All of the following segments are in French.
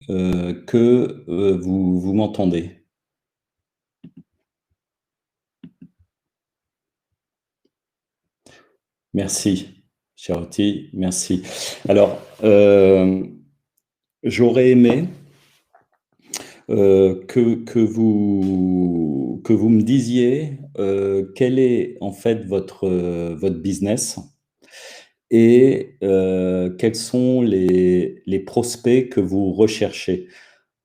que vous m'entendez. Merci, Charity, merci. Alors, j'aurais aimé que vous me disiez quel est en fait votre business et quels sont les prospects que vous recherchez.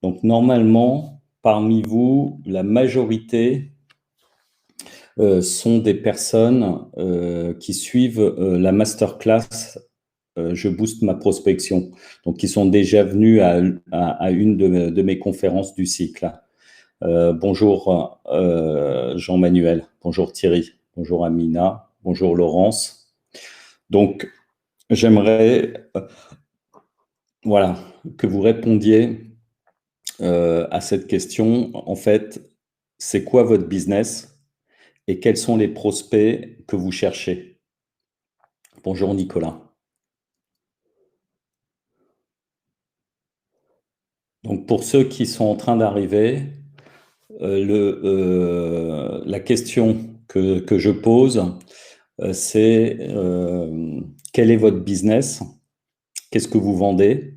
Donc normalement, parmi vous, la majorité sont des personnes qui suivent la masterclass Je booste ma prospection, donc qui sont déjà venus à une de mes conférences du cycle. Bonjour Jean-Manuel, bonjour Thierry, bonjour Amina, bonjour Laurence. Donc j'aimerais voilà, que vous répondiez à cette question. En fait, c'est quoi votre business et quels sont les prospects que vous cherchez? Bonjour Nicolas. Donc pour ceux qui sont en train d'arriver, la question que je pose, c'est quel est votre business? Qu'est-ce que vous vendez?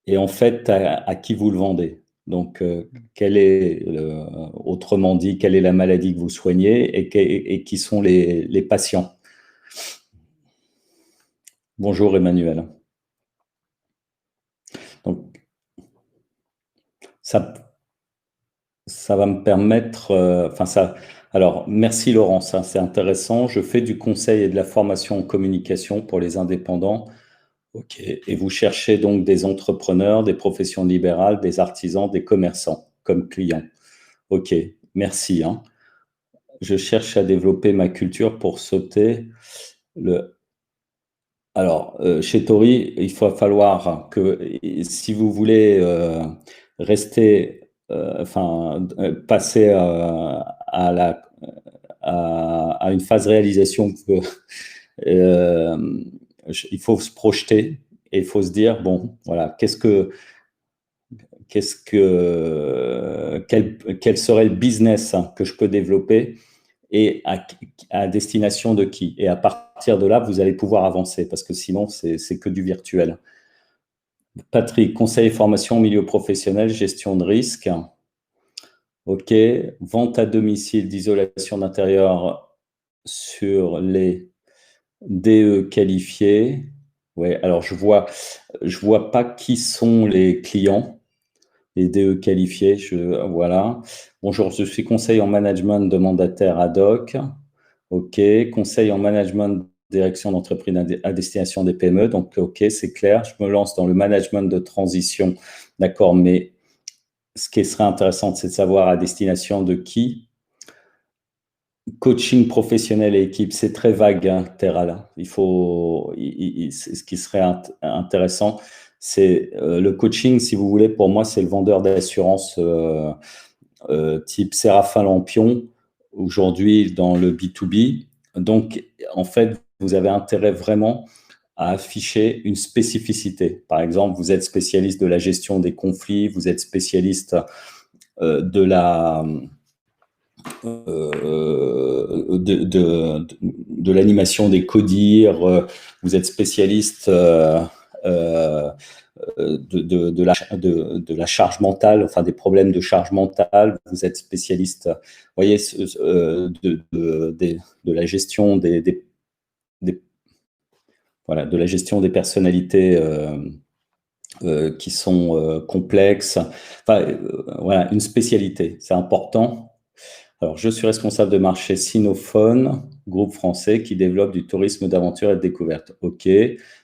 Et en fait, à qui vous le vendez? Donc, autrement dit, quelle est la maladie que vous soignez et qui sont les patients? Bonjour Emmanuel. Donc, ça va me permettre, alors, merci Laurence, hein, c'est intéressant. Je fais du conseil et de la formation en communication pour les indépendants. Ok. Et vous cherchez donc des entrepreneurs, des professions libérales, des artisans, des commerçants comme clients. Ok, merci, hein. Je cherche à développer ma culture pour sauter le. Alors, chez Tori, il va falloir que, si vous voulez rester, passer à une phase réalisation que euh, il faut se projeter et il faut se dire, bon, voilà, quel serait le business hein, que je peux développer et à destination de qui? Et à partir de là, vous allez pouvoir avancer parce que sinon, c'est que du virtuel. Patrick, conseil et formation au milieu professionnel, gestion de risque. OK. Vente à domicile d'isolation d'intérieur sur les DE qualifiés. Ouais, alors je vois pas qui sont les clients, les DE qualifiés. Voilà. Bonjour, je suis conseiller en management de mandataire ad hoc. OK. Conseil en management direction d'entreprise à destination des PME. Donc, OK, c'est clair. Je me lance dans le management de transition. D'accord, mais ce qui serait intéressant, c'est de savoir à destination de qui. Coaching professionnel et équipe, c'est très vague, hein, Terra, là. Ce qui serait intéressant, c'est le coaching, si vous voulez, pour moi, c'est le vendeur d'assurance type Séraphin Lampion, aujourd'hui dans le B2B. Donc, en fait, vous avez intérêt vraiment à afficher une spécificité. Par exemple, vous êtes spécialiste de la gestion des conflits, vous êtes spécialiste de l'animation des codir, vous êtes spécialiste de la charge mentale, enfin des problèmes de charge mentale, vous êtes spécialiste, vous voyez, de la gestion voilà, de la gestion des personnalités qui sont complexes. Enfin, voilà, une spécialité, c'est important. Alors, je suis responsable de marché Sinophone, groupe français qui développe du tourisme d'aventure et de découverte. OK,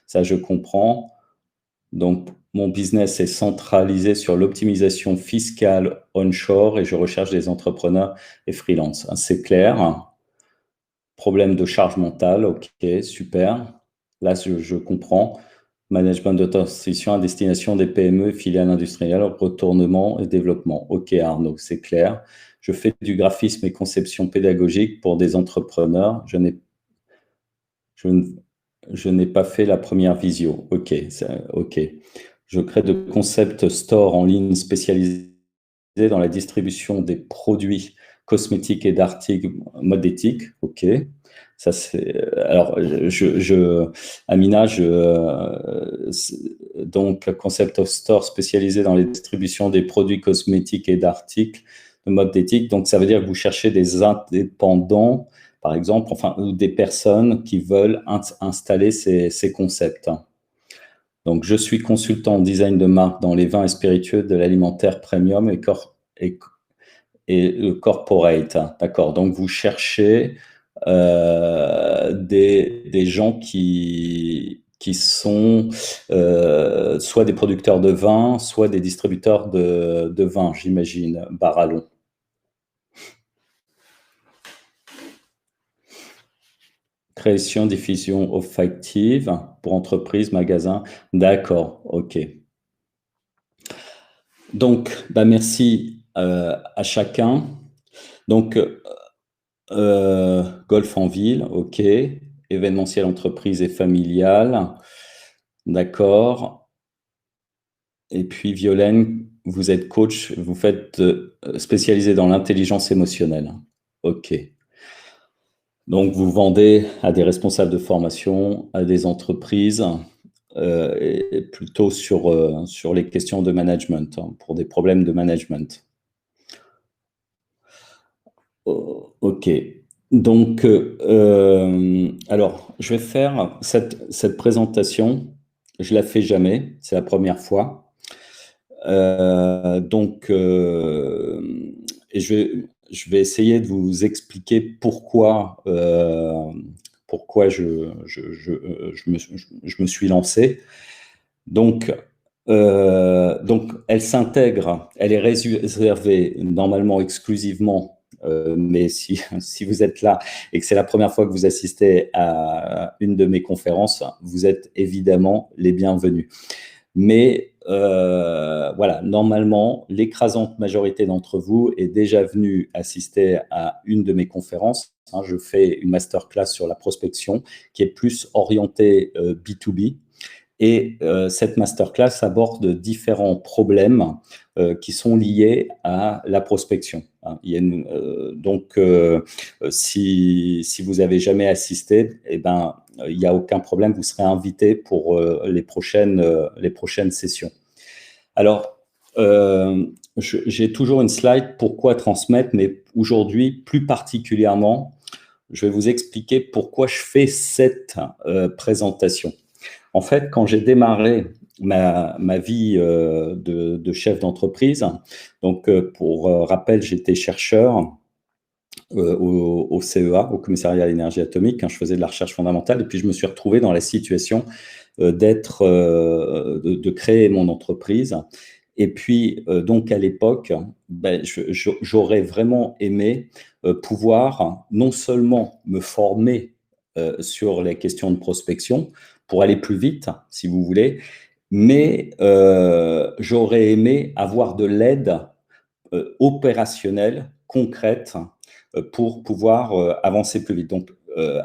ça je comprends. Donc, mon business est centralisé sur l'optimisation fiscale onshore et je recherche des entrepreneurs et freelance. C'est clair. Problème de charge mentale. OK, super. Là, je comprends. Management de transition à destination des PME, filiales industrielles, retournement et développement. OK, Arnaud, c'est clair. Je fais du graphisme et conception pédagogique pour des entrepreneurs. Je n'ai pas fait la première visio. OK, OK. Je crée de concept store en ligne spécialisé dans la distribution des produits cosmétiques et d'articles mode éthique. OK. Ça, c'est. Alors, Amina, donc, concept of store spécialisé dans la distribution des produits cosmétiques et d'articles de mode éthique. Donc, ça veut dire que vous cherchez des indépendants, par exemple, enfin, ou des personnes qui veulent installer ces concepts. Donc, je suis consultant en design de marque dans les vins et spiritueux de l'alimentaire premium et corporate. D'accord. Donc, vous cherchez des gens qui sont soit des producteurs de vin, soit des distributeurs de vin, j'imagine, Barallon. Création, diffusion olfactive pour entreprises, magasins. D'accord, ok. Donc, bah merci à chacun. Donc, golf en ville, ok. Événementiel, entreprise et familial. D'accord. Et puis, Violaine, vous êtes coach, vous faites spécialisé dans l'intelligence émotionnelle. Ok. Donc, vous vendez à des responsables de formation, à des entreprises, et plutôt sur les questions de management, hein, pour des problèmes de management. Ok. Donc, alors, je vais faire cette présentation. Je la fais jamais, c'est la première fois. Donc, et je vais essayer de vous expliquer pourquoi je me suis lancé. Donc, elle s'intègre, elle est réservée normalement exclusivement, mais si vous êtes là et que c'est la première fois que vous assistez à une de mes conférences, vous êtes évidemment les bienvenus. Mais voilà, normalement, l'écrasante majorité d'entre vous est déjà venue assister à une de mes conférences. Hein, je fais une masterclass sur la prospection qui est plus orientée B2B. Et cette masterclass aborde différents problèmes qui sont liés à la prospection. Hein. Donc, si vous avez jamais assisté, eh ben, il n'y a aucun problème, vous serez invité pour les prochaines sessions. Alors, j'ai toujours une slide pourquoi transmettre, mais aujourd'hui, plus particulièrement, je vais vous expliquer pourquoi je fais cette présentation. En fait, quand j'ai démarré ma vie de chef d'entreprise, donc pour rappel, j'étais chercheur au CEA, au Commissariat à l'énergie atomique, quand je faisais de la recherche fondamentale, et puis je me suis retrouvé dans la situation de créer mon entreprise. Et puis, donc à l'époque, ben, j'aurais vraiment aimé pouvoir non seulement me former sur les questions de prospection pour aller plus vite, si vous voulez, mais j'aurais aimé avoir de l'aide opérationnelle, concrète, pour pouvoir avancer plus vite. Donc,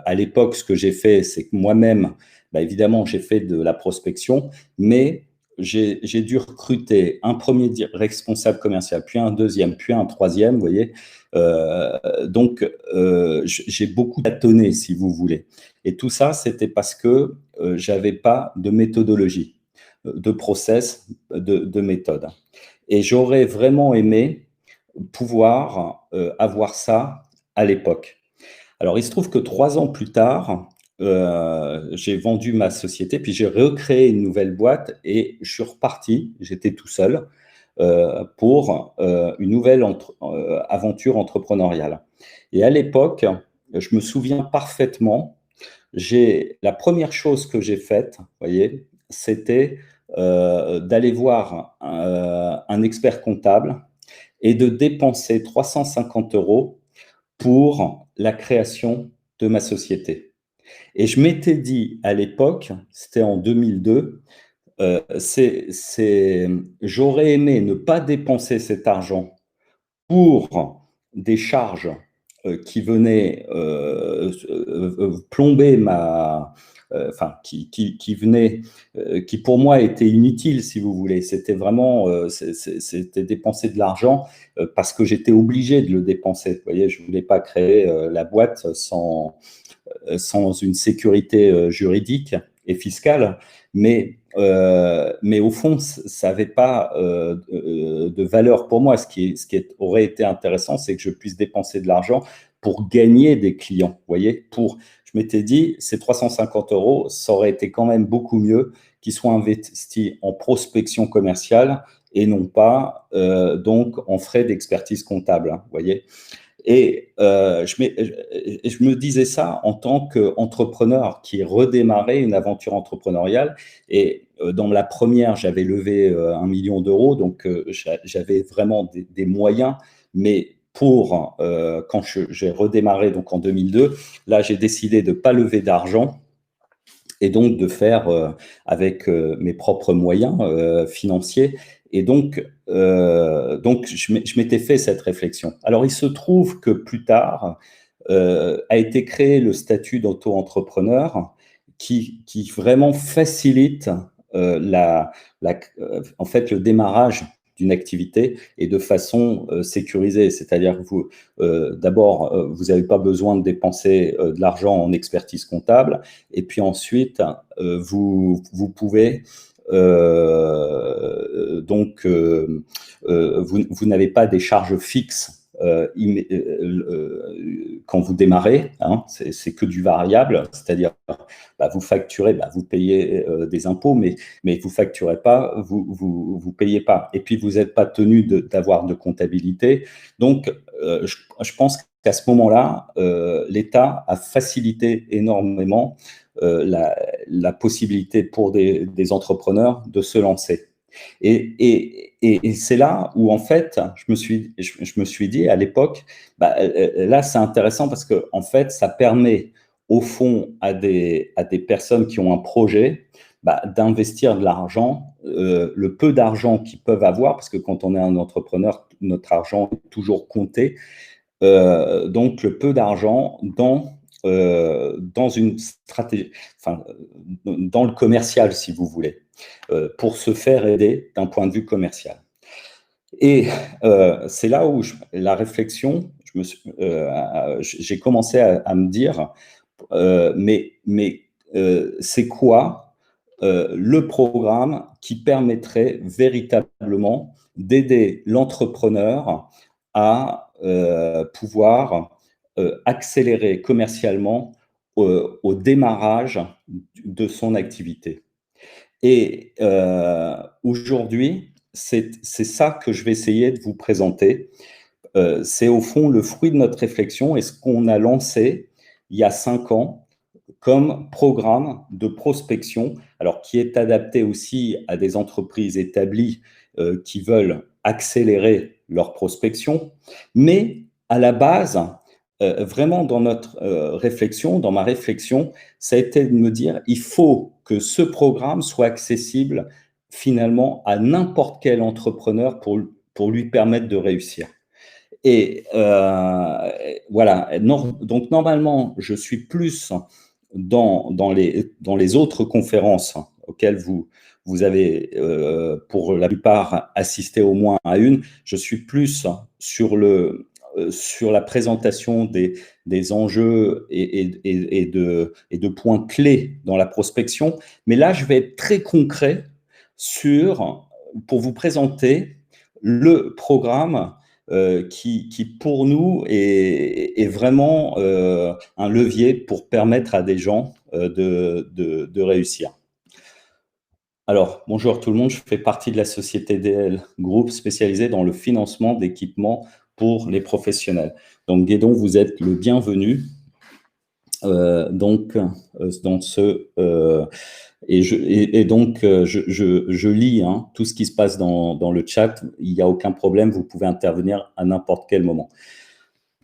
à l'époque, ce que j'ai fait, c'est que moi-même, bah, évidemment, j'ai fait de la prospection, mais j'ai dû recruter un premier responsable commercial, puis un deuxième, puis un troisième, vous voyez. Donc, j'ai beaucoup tâtonné, si vous voulez. Et tout ça, c'était parce que j'avais pas de méthodologie, de process, de méthode. Et j'aurais vraiment aimé pouvoir avoir ça à l'époque. Alors, il se trouve que 3 ans plus tard, j'ai vendu ma société, puis j'ai recréé une nouvelle boîte et je suis reparti, j'étais tout seul, pour une nouvelle aventure entrepreneuriale. Et à l'époque, je me souviens parfaitement, la première chose que j'ai faite, vous voyez, c'était d'aller voir un expert comptable et de dépenser 350 € pour la création de ma société. Et je m'étais dit à l'époque, c'était en 2002, j'aurais aimé ne pas dépenser cet argent pour des charges qui venaient plomber enfin, qui venait, qui pour moi était inutile, si vous voulez. C'était vraiment, c'était dépenser de l'argent parce que j'étais obligé de le dépenser. Vous voyez, je ne voulais pas créer la boîte sans une sécurité juridique et fiscale, mais au fond, ça n'avait pas de valeur pour moi. Ce qui aurait été intéressant, c'est que je puisse dépenser de l'argent pour gagner des clients. Vous voyez, je m'étais dit, ces 350 €, ça aurait été quand même beaucoup mieux qu'ils soient investis en prospection commerciale et non pas donc en frais d'expertise comptable. Hein, vous voyez. Et je me disais ça en tant qu'entrepreneur qui redémarrait une aventure entrepreneuriale. Et dans la première, j'avais levé 1 million d'euros, donc j'avais vraiment des moyens. Mais quand j'ai redémarré donc en 2002, là, j'ai décidé de ne pas lever d'argent et donc de faire avec mes propres moyens financiers. Et donc je m'étais fait cette réflexion. Alors, il se trouve que plus tard a été créé le statut d'auto-entrepreneur qui vraiment facilite en fait, le démarrage d'une activité et de façon sécurisée. C'est-à-dire que d'abord, vous n'avez pas besoin de dépenser de l'argent en expertise comptable. Et puis ensuite, vous pouvez vous n'avez pas des charges fixes quand vous démarrez, hein, c'est que du variable, c'est-à-dire vous facturez, vous payez des impôts, mais vous facturez pas, vous payez pas. Et puis vous n'êtes pas tenu d'avoir de comptabilité. Donc je pense qu'à ce moment-là, l'État a facilité énormément la possibilité pour des entrepreneurs de se lancer. Et c'est là où, en fait, je me suis dit à l'époque, là, c'est intéressant parce que, en fait, ça permet, au fond, à des personnes qui ont un projet, d'investir de l'argent, le peu d'argent qu'ils peuvent avoir, parce que quand on est un entrepreneur, notre argent est toujours compté. Donc, le peu d'argent dans une stratégie, enfin, dans le commercial, si vous voulez, pour se faire aider d'un point de vue commercial. Et c'est là où la réflexion, j'ai commencé à me dire, c'est quoi le programme qui permettrait véritablement d'aider l'entrepreneur à pouvoir accélérer commercialement au démarrage de son activité. Et aujourd'hui, c'est ça que je vais essayer de vous présenter. C'est au fond le fruit de notre réflexion et ce qu'on a lancé il y a 5 ans comme programme de prospection, alors qui est adapté aussi à des entreprises établies qui veulent accélérer leur prospection. Mais à la base, vraiment dans notre réflexion, dans ma réflexion, ça a été de me dire, il faut que ce programme soit accessible finalement à n'importe quel entrepreneur pour lui permettre de réussir. Et voilà, donc normalement, je suis plus dans les autres conférences auxquelles vous avez, pour la plupart, assisté au moins à une. Je suis plus sur la présentation des enjeux et de points clés dans la prospection. Mais là, je vais être très concret pour vous présenter le programme qui pour nous est vraiment un levier pour permettre à des gens de réussir. Alors, bonjour tout le monde, je fais partie de la société DL Group spécialisée dans le financement d'équipements pour les professionnels. Donc, Guédon, vous êtes le bienvenu. Donc, dans ce... Et donc, je lis tout ce qui se passe dans le chat. Il n'y a aucun problème, vous pouvez intervenir à n'importe quel moment.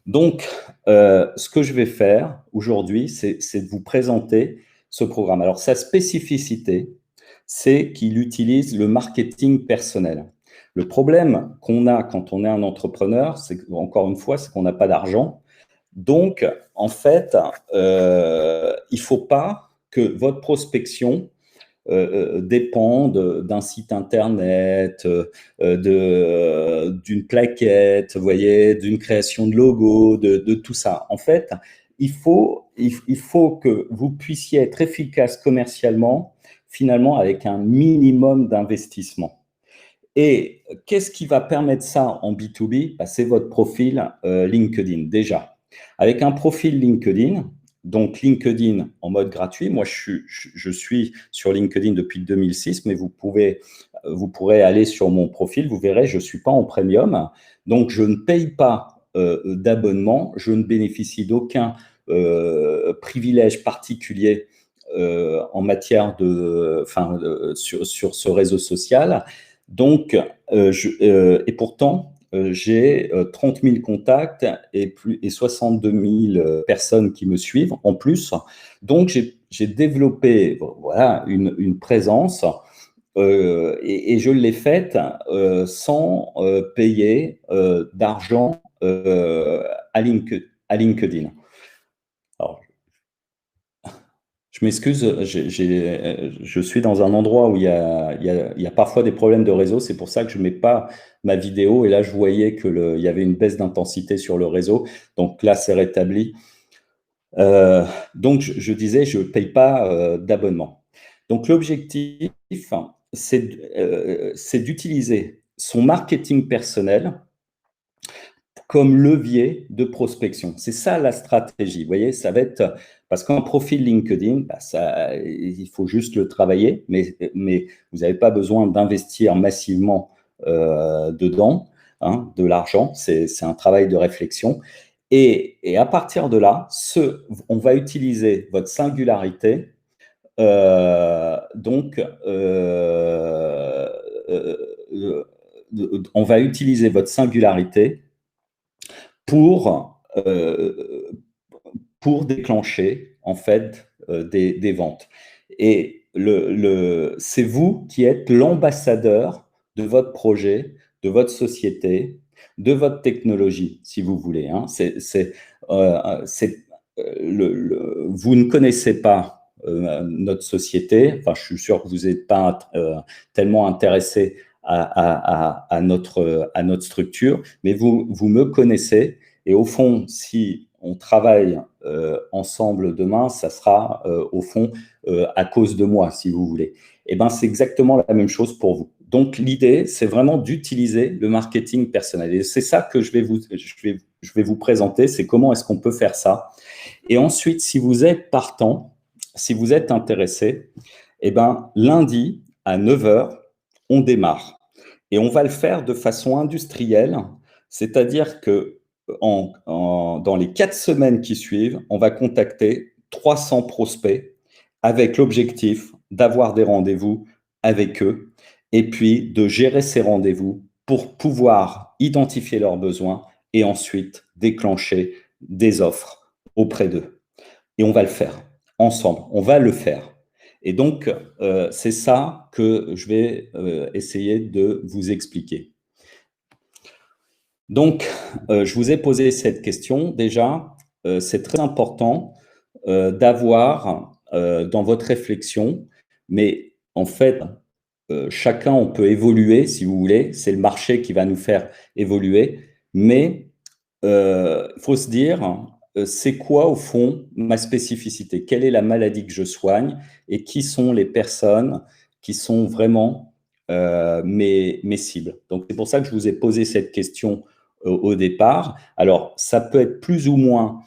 Donc, ce que je vais faire aujourd'hui, c'est de vous présenter ce programme. Alors, sa spécificité, c'est qu'il utilise le marketing personnel. Le problème qu'on a quand on est un entrepreneur, c'est encore une fois, c'est qu'on n'a pas d'argent. Donc, en fait, il ne faut pas que votre prospection dépendent d'un site internet, d'une plaquette, vous voyez, d'une création de logo, de tout ça. En fait, il faut que vous puissiez être efficace commercialement, finalement, avec un minimum d'investissement. Et qu'est-ce qui va permettre ça en B2B? Bah, c'est votre profil LinkedIn, déjà. Avec un profil LinkedIn, donc LinkedIn en mode gratuit, moi je suis sur LinkedIn depuis 2006, mais vous pourrez aller sur mon profil, vous verrez, je ne suis pas en premium, donc je ne paye pas d'abonnement, je ne bénéficie d'aucun privilège particulier en matière sur ce réseau social. Donc, et pourtant, j'ai 30 000 contacts et 62 000 personnes qui me suivent en plus. Donc, j'ai développé voilà, une présence et je l'ai faite sans payer d'argent à LinkedIn. Alors, je m'excuse, je suis dans un endroit où il y a parfois des problèmes de réseau. C'est pour ça que je ne mets pas ma vidéo. Et là, je voyais qu'il y avait une baisse d'intensité sur le réseau. Donc là, c'est rétabli. Donc, je disais, je ne paye pas d'abonnement. Donc, l'objectif, c'est d'utiliser son marketing personnel comme levier de prospection. C'est ça la stratégie. Vous voyez, ça va être parce qu'un profil LinkedIn, bah, il faut juste le travailler, mais vous n'avez pas besoin d'investir massivement dedans, hein, de l'argent. C'est un travail de réflexion. Et à partir de là, on va utiliser votre singularité. Donc, on va utiliser votre singularité euh, pour déclencher en fait des ventes. Et c'est vous qui êtes l'ambassadeur de votre projet, de votre société, de votre technologie, si vous voulez. Hein. Vous ne connaissez pas notre société. Enfin, je suis sûr que vous n'êtes pas tellement intéressé à notre structure, mais vous me connaissez. Et au fond, si on travaille ensemble demain, ça sera au fond à cause de moi, si vous voulez. Et ben, c'est exactement la même chose pour vous. Donc, l'idée, c'est vraiment d'utiliser le marketing personnel. Et c'est ça que je vais vous présenter, c'est comment est-ce qu'on peut faire ça. Et ensuite, si vous êtes partant, si vous êtes intéressé, eh ben, lundi à 9 h, on démarre. Et on va le faire de façon industrielle, c'est-à-dire que dans les 4 semaines qui suivent, on va contacter 300 prospects avec l'objectif d'avoir des rendez-vous avec eux et puis de gérer ces rendez-vous pour pouvoir identifier leurs besoins et ensuite déclencher des offres auprès d'eux. Et on va le faire ensemble, on va le faire. Et donc, c'est ça que je vais essayer de vous expliquer. Donc, je vous ai posé cette question. Déjà, c'est très important d'avoir dans votre réflexion, mais en fait, chacun, on peut évoluer, si vous voulez. C'est le marché qui va nous faire évoluer. Mais il faut se dire, c'est quoi au fond ma spécificité? Quelle est la maladie que je soigne? Et qui sont les personnes qui sont vraiment mes cibles? Donc, c'est pour ça que je vous ai posé cette question au départ. Alors, ça peut être plus ou moins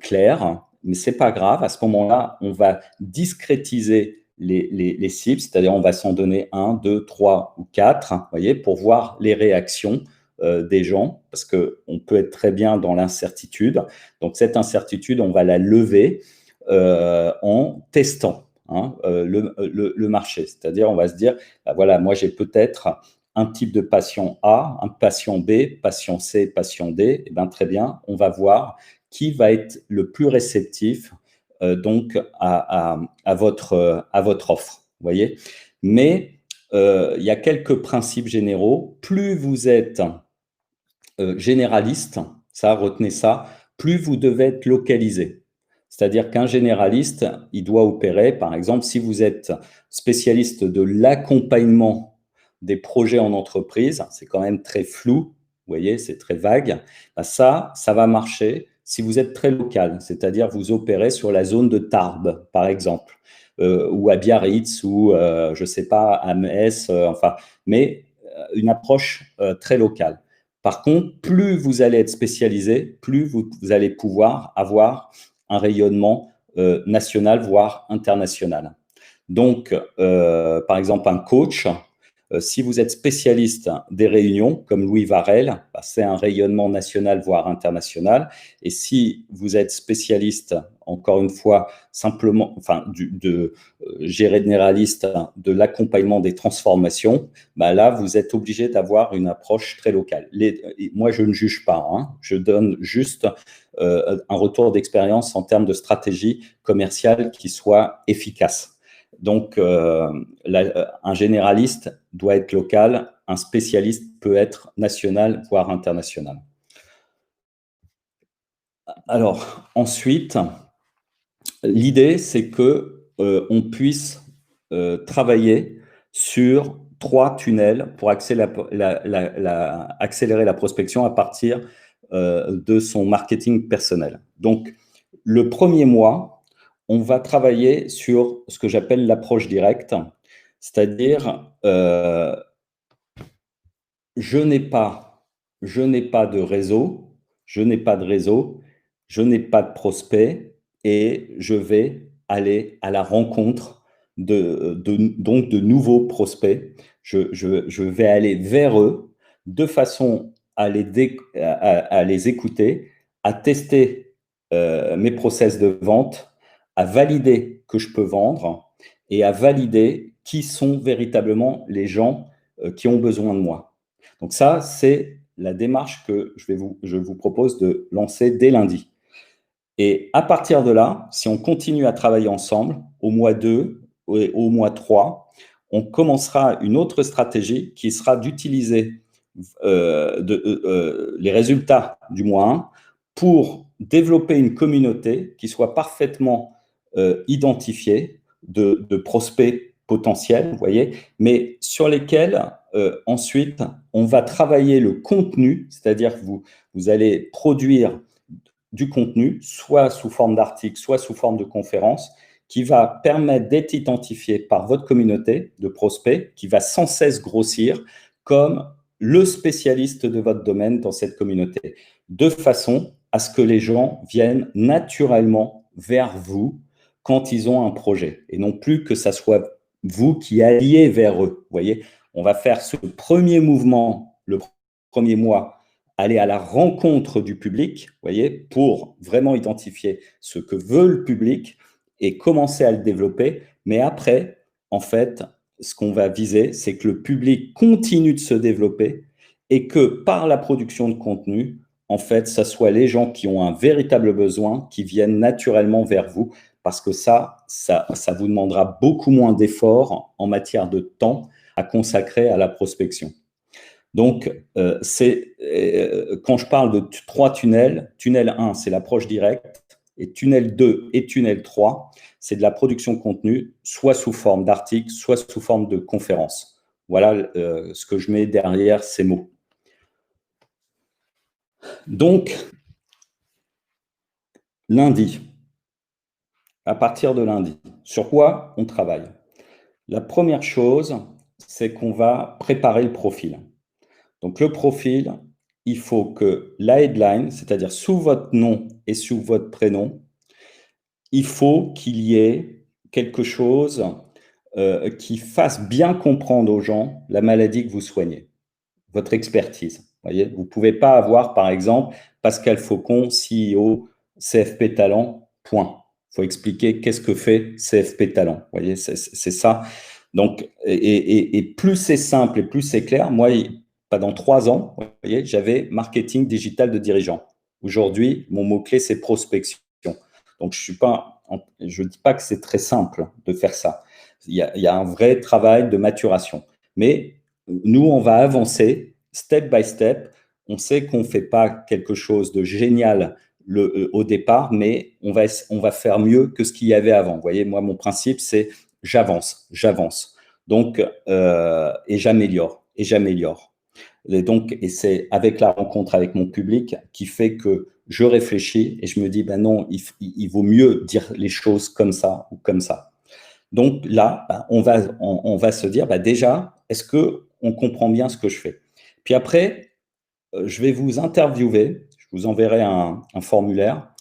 clair, mais c'est pas grave. À ce moment-là, on va discrétiser les cibles, c'est-à-dire on va s'en donner 1, 2, 3 ou 4, vous voyez, pour voir les réactions des gens, parce qu'on peut être très bien dans l'incertitude. Donc, cette incertitude, on va la lever en testant hein, le marché. C'est-à-dire, on va se dire, bah, voilà, moi, j'ai peut-être un type de patient A, un patient B, patient C, patient D. Eh bien, très bien, on va voir qui va être le plus réceptif donc à votre offre. Vous voyez. Mais il y a quelques principes généraux. Plus vous êtes généraliste, ça, retenez ça, plus vous devez être localisé. C'est-à-dire qu'un généraliste, il doit opérer, par exemple, si vous êtes spécialiste de l'accompagnement des projets en entreprise, c'est quand même très flou, vous voyez, c'est très vague, bah ça va marcher si vous êtes très local, c'est-à-dire vous opérez sur la zone de Tarbes, par exemple, ou à Biarritz, ou je ne sais pas, à Metz, enfin, mais une approche très locale. Par contre, plus vous allez être spécialisé, plus vous allez pouvoir avoir un rayonnement national, voire international. Donc, par exemple, un coach, si vous êtes spécialiste des réunions, comme Louis Varel, bah, c'est un rayonnement national, voire international. Et si vous êtes spécialiste, encore une fois, simplement, enfin, généraliste de l'accompagnement des transformations, bah là, vous êtes obligé d'avoir une approche très locale. Moi, je ne juge pas, hein, je donne juste un retour d'expérience en termes de stratégie commerciale qui soit efficace. Donc, un généraliste doit être local, un spécialiste peut être national, voire international. Alors, ensuite, l'idée, c'est que on puisse travailler sur 3 tunnels pour accélérer la prospection à partir de son marketing personnel. Donc, le premier mois, on va travailler sur ce que j'appelle l'approche directe, c'est-à-dire je n'ai pas de réseau, je n'ai pas de réseau, je n'ai pas de prospect et je vais aller à la rencontre donc de nouveaux prospects. Je vais aller vers eux de façon à les écouter, à tester mes process de vente, à valider que je peux vendre et à valider qui sont véritablement les gens qui ont besoin de moi. Donc ça, c'est la démarche que je vous propose de lancer dès lundi. Et à partir de là, si on continue à travailler ensemble, au mois 2, au mois 3, on commencera une autre stratégie qui sera d'utiliser les résultats du mois 1 pour développer une communauté qui soit parfaitement identifiée de prospects potentiels, vous voyez, mais sur lesquels ensuite on va travailler le contenu, c'est-à-dire que vous allez produire du contenu, soit sous forme d'article, soit sous forme de conférence, qui va permettre d'être identifié par votre communauté de prospects, qui va sans cesse grossir comme le spécialiste de votre domaine dans cette communauté, de façon à ce que les gens viennent naturellement vers vous quand ils ont un projet, et non plus que ça soit vous qui alliez vers eux. Vous voyez, on va faire ce premier mouvement, le premier mois, aller à la rencontre du public, vous voyez, pour vraiment identifier ce que veut le public et commencer à le développer. Mais après, en fait, ce qu'on va viser, c'est que le public continue de se développer et que par la production de contenu, en fait, ça soit les gens qui ont un véritable besoin qui viennent naturellement vers vous, parce que ça vous demandera beaucoup moins d'efforts en matière de temps à consacrer à la prospection. Donc, quand je parle de 3 tunnels, tunnel 1, c'est l'approche directe, et tunnel 2 et tunnel 3, c'est de la production de contenu, soit sous forme d'articles, soit sous forme de conférences. Voilà ce que je mets derrière ces mots. Donc, lundi, à partir de lundi, sur quoi on travaille? La première chose, c'est qu'on va préparer le profil. Donc, le profil, il faut que la headline, c'est-à-dire sous votre nom et sous votre prénom, il faut qu'il y ait quelque chose qui fasse bien comprendre aux gens la maladie que vous soignez, votre expertise. Voyez, vous ne pouvez pas avoir, par exemple, Pascal Faucon, CEO, CFP Talent, point. Il faut expliquer qu'est-ce que fait CFP Talent. Vous voyez, c'est ça. Donc, et plus c'est simple et plus c'est clair, moi, pendant 3 ans, vous voyez, j'avais marketing digital de dirigeant. Aujourd'hui, mon mot-clé, c'est prospection. Donc, je ne dis pas que c'est très simple de faire ça. Il y a un vrai travail de maturation. Mais nous, on va avancer step by step. On sait qu'on ne fait pas quelque chose de génial au départ, mais on va faire mieux que ce qu'il y avait avant. Vous voyez, moi, mon principe, c'est j'avance. Donc, et j'améliore, et j'améliore. Et c'est avec la rencontre avec mon public qui fait que je réfléchis et je me dis, ben non, il vaut mieux dire les choses comme ça ou comme ça. Donc là, ben, on va se dire, ben déjà, est-ce qu'on comprend bien ce que je fais? Puis après, je vais vous interviewer, je vous enverrai un formulaire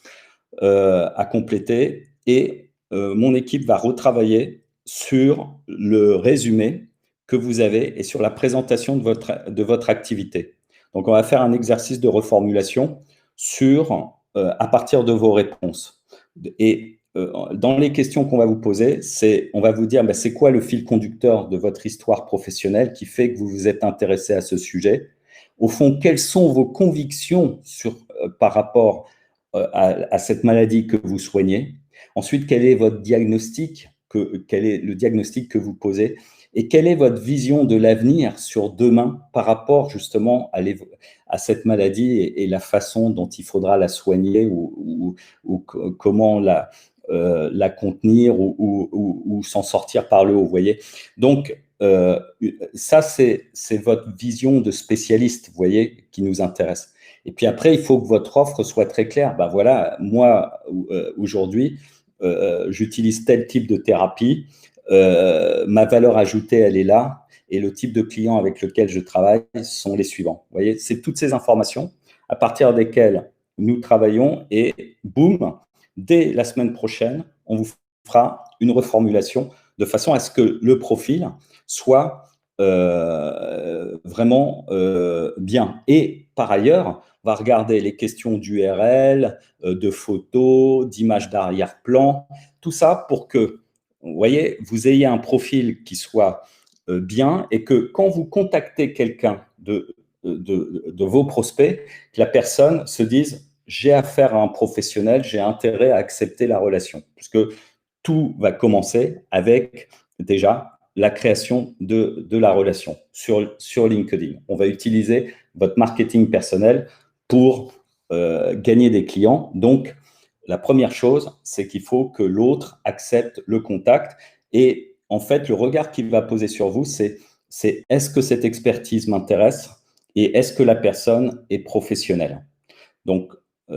à compléter et mon équipe va retravailler sur le résumé que vous avez et sur la présentation de votre activité. Donc, on va faire un exercice de reformulation à partir de vos réponses. Et dans les questions qu'on va vous poser, on va vous dire, ben, c'est quoi le fil conducteur de votre histoire professionnelle qui fait que vous vous êtes intéressé à ce sujet? Au fond, quelles sont vos convictions par rapport à cette maladie que vous soignez? Ensuite, quel est votre diagnostic? Quel est le diagnostic que vous posez? Et quelle est votre vision de l'avenir sur demain par rapport justement à cette maladie et la façon dont il faudra la soigner ou comment la contenir ou s'en sortir par le haut, vous voyez? Donc, ça, c'est votre vision de spécialiste, vous voyez, qui nous intéresse. Et puis après, il faut que votre offre soit très claire. Ben voilà, moi, aujourd'hui, j'utilise tel type de thérapie, ma valeur ajoutée, elle est là, et le type de client avec lequel je travaille sont les suivants. Vous voyez, c'est toutes ces informations à partir desquelles nous travaillons, et boum, dès la semaine prochaine, on vous fera une reformulation de façon à ce que le profil soit vraiment bien. Et par ailleurs, on va regarder les questions d'URL, de photos, d'images d'arrière-plan, tout ça pour que, vous voyez, vous ayez un profil qui soit bien et que quand vous contactez quelqu'un de vos prospects, que la personne se dise, j'ai affaire à un professionnel, j'ai intérêt à accepter la relation. Puisque tout va commencer avec déjà la création de la relation sur LinkedIn. On va utiliser votre marketing personnel pour gagner des clients. Donc, la première chose, c'est qu'il faut que l'autre accepte le contact. Et en fait, le regard qu'il va poser sur vous, c'est est-ce que cette expertise m'intéresse et est-ce que la personne est professionnelle? Donc,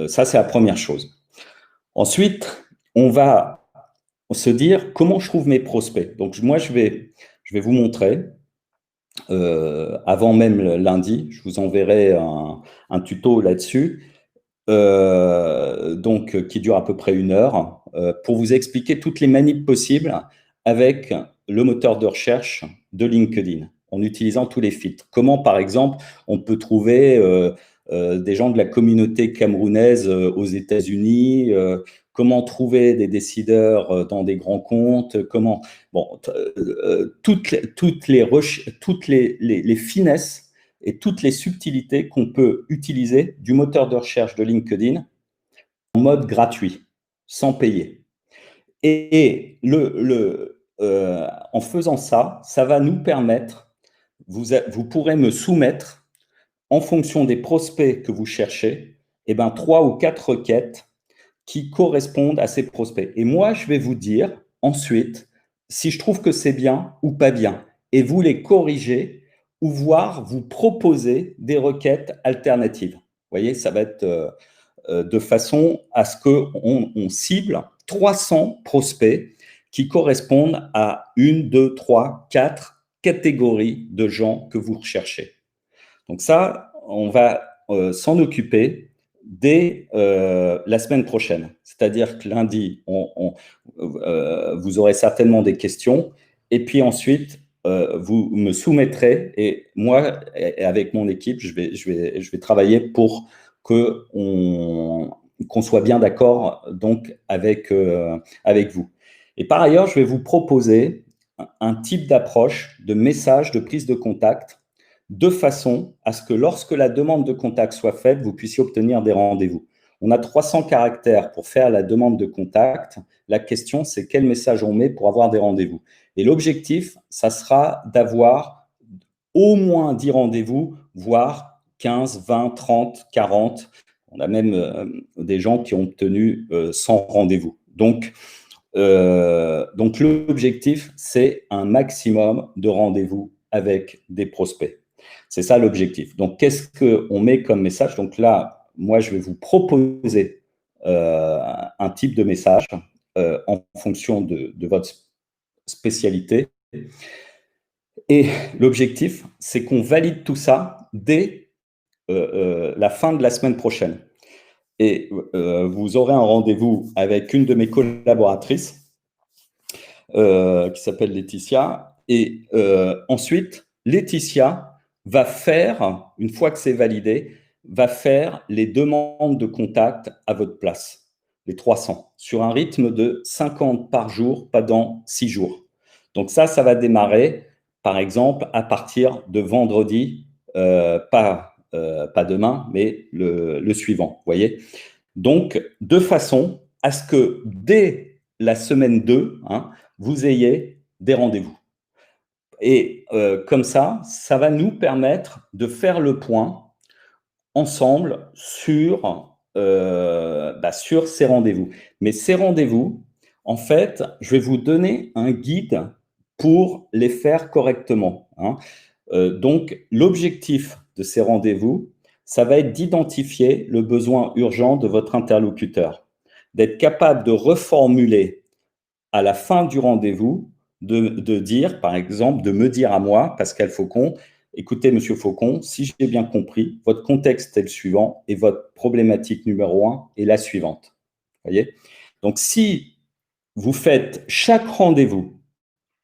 ça, c'est la première chose. Ensuite, on va se dire comment je trouve mes prospects. Donc, moi, je vais vous montrer, avant même lundi, je vous enverrai un tuto là-dessus, donc qui dure à peu près 1 heure, pour vous expliquer toutes les manips possibles avec le moteur de recherche de LinkedIn, en utilisant tous les filtres. Comment, par exemple, on peut trouver des gens de la communauté camerounaise aux États-Unis, comment trouver des décideurs dans des grands comptes, comment… Bon, toutes les finesses et toutes les subtilités qu'on peut utiliser du moteur de recherche de LinkedIn en mode gratuit, sans payer. Et en faisant ça, ça va nous permettre, vous pourrez me soumettre, en fonction des prospects que vous cherchez, 3 ou 4 requêtes qui correspondent à ces prospects. Et moi, je vais vous dire ensuite si je trouve que c'est bien ou pas bien. Et vous les corrigez ou voire vous proposer des requêtes alternatives. Vous voyez, ça va être de façon à ce qu'on cible 300 prospects qui correspondent à 1, 2, 3, 4 catégories de gens que vous recherchez. Donc ça, on va s'en occuper dès la semaine prochaine. C'est-à-dire que lundi, vous aurez certainement des questions. Et puis ensuite, vous me soumettrez. Et moi, avec mon équipe, je vais travailler pour qu'on soit bien d'accord donc avec vous. Et par ailleurs, je vais vous proposer un type d'approche, de message, de prise de contact, de façon à ce que lorsque la demande de contact soit faite, vous puissiez obtenir des rendez-vous. On a 300 caractères pour faire la demande de contact. La question, c'est quel message on met pour avoir des rendez-vous. Et l'objectif, ça sera d'avoir au moins 10 rendez-vous, voire 15, 20, 30, 40. On a même des gens qui ont obtenu 100 rendez-vous. Donc l'objectif, c'est un maximum de rendez-vous avec des prospects. C'est ça l'objectif. Donc, qu'est-ce qu'on met comme message? Donc là, moi, je vais vous proposer un type de message en fonction de votre spécialité. Et l'objectif, c'est qu'on valide tout ça dès la fin de la semaine prochaine. Et vous aurez un rendez-vous avec une de mes collaboratrices qui s'appelle Laetitia. Et ensuite, Laetitia va faire, une fois que c'est validé, va faire les demandes de contact à votre place, les 300, sur un rythme de 50 par jour pendant 6 jours. Donc ça va démarrer, par exemple, à partir de vendredi, pas demain, mais le suivant, vous voyez. Donc, de façon à ce que dès la semaine 2, vous ayez des rendez-vous. Et comme ça va nous permettre de faire le point ensemble sur ces rendez-vous. Mais ces rendez-vous, en fait, je vais vous donner un guide pour les faire correctement. Donc, l'objectif de ces rendez-vous, ça va être d'identifier le besoin urgent de votre interlocuteur, d'être capable de reformuler à la fin du rendez-vous, de dire, par exemple, de me dire à moi, Pascal Faucon, écoutez, Monsieur Faucon, si j'ai bien compris, votre contexte est le suivant et votre problématique numéro 1 est la suivante. Voyez? Donc, si vous faites chaque rendez-vous,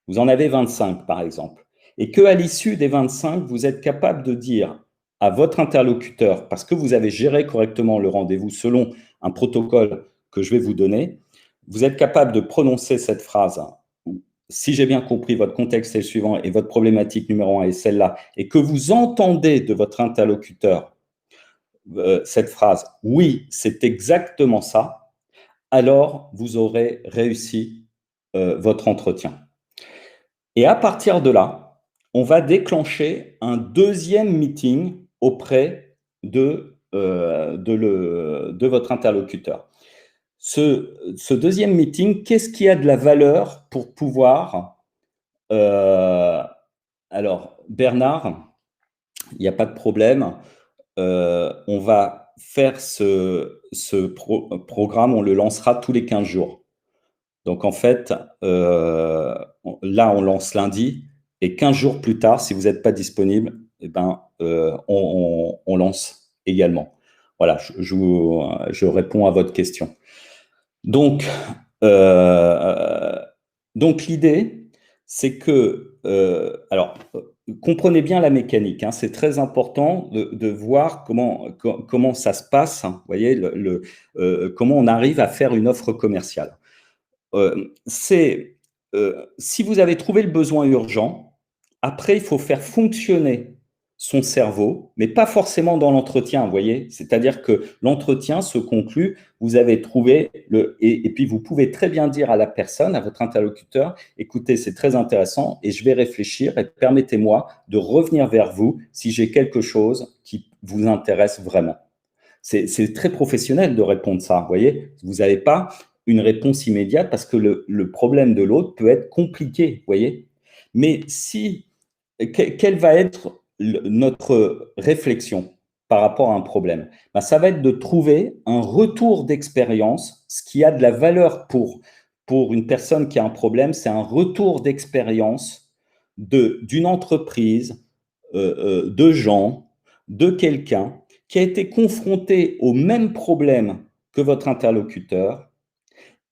vous en avez 25 par exemple, et qu'à l'issue des 25, vous êtes capable de dire à votre interlocuteur, parce que vous avez géré correctement le rendez-vous selon un protocole que je vais vous donner, vous êtes capable de prononcer cette phrase, si j'ai bien compris, votre contexte est le suivant et votre problématique numéro 1 est celle-là, et que vous entendez de votre interlocuteur cette phrase, oui, c'est exactement ça, alors vous aurez réussi votre entretien. Et à partir de là, on va déclencher un deuxième meeting auprès de votre interlocuteur. Ce deuxième meeting, qu'est-ce qui a de la valeur pour pouvoir… alors, Bernard, il n'y a pas de problème. On va faire ce programme, on le lancera tous les 15 jours. Donc, en fait, là, on lance lundi et 15 jours plus tard, si vous n'êtes pas disponible, eh ben, on lance également. Voilà, je réponds à votre question. Donc l'idée, c'est que, comprenez bien la mécanique, c'est très important de voir comment ça se passe, vous voyez, comment on arrive à faire une offre commerciale. Si vous avez trouvé le besoin urgent, après, il faut faire fonctionner son cerveau, mais pas forcément dans l'entretien, vous voyez. C'est-à-dire que l'entretien se conclut, vous avez trouvé et puis vous pouvez très bien dire à la personne, à votre interlocuteur, écoutez, c'est très intéressant et je vais réfléchir et permettez-moi de revenir vers vous si j'ai quelque chose qui vous intéresse vraiment. C'est très professionnel de répondre ça, vous voyez. Vous n'avez pas une réponse immédiate parce que le problème de l'autre peut être compliqué, vous voyez. Mais quelle va être notre réflexion par rapport à un problème? Ça va être de trouver un retour d'expérience. Ce qui a de la valeur pour une personne qui a un problème, c'est un retour d'expérience d'une entreprise, de gens, de quelqu'un qui a été confronté au même problème que votre interlocuteur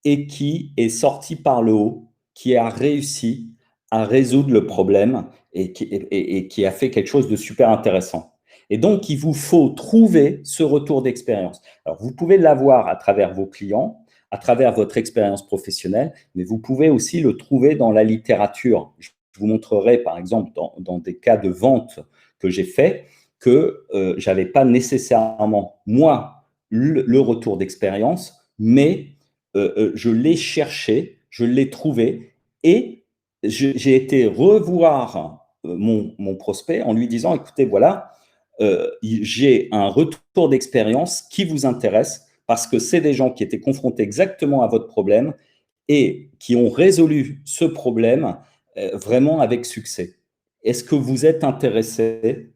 et qui est sorti par le haut, qui a réussi à résoudre le problème et qui a fait quelque chose de super intéressant. Et donc, il vous faut trouver ce retour d'expérience. Alors, vous pouvez l'avoir à travers vos clients, à travers votre expérience professionnelle, mais vous pouvez aussi le trouver dans la littérature. Je vous montrerai, par exemple, dans des cas de vente que j'ai fait, que je n'avais pas nécessairement, moi, le retour d'expérience, mais je l'ai cherché, je l'ai trouvé et j'ai été revoir mon prospect en lui disant, écoutez, voilà, j'ai un retour d'expérience qui vous intéresse parce que c'est des gens qui étaient confrontés exactement à votre problème et qui ont résolu ce problème vraiment avec succès. Est-ce que vous êtes intéressé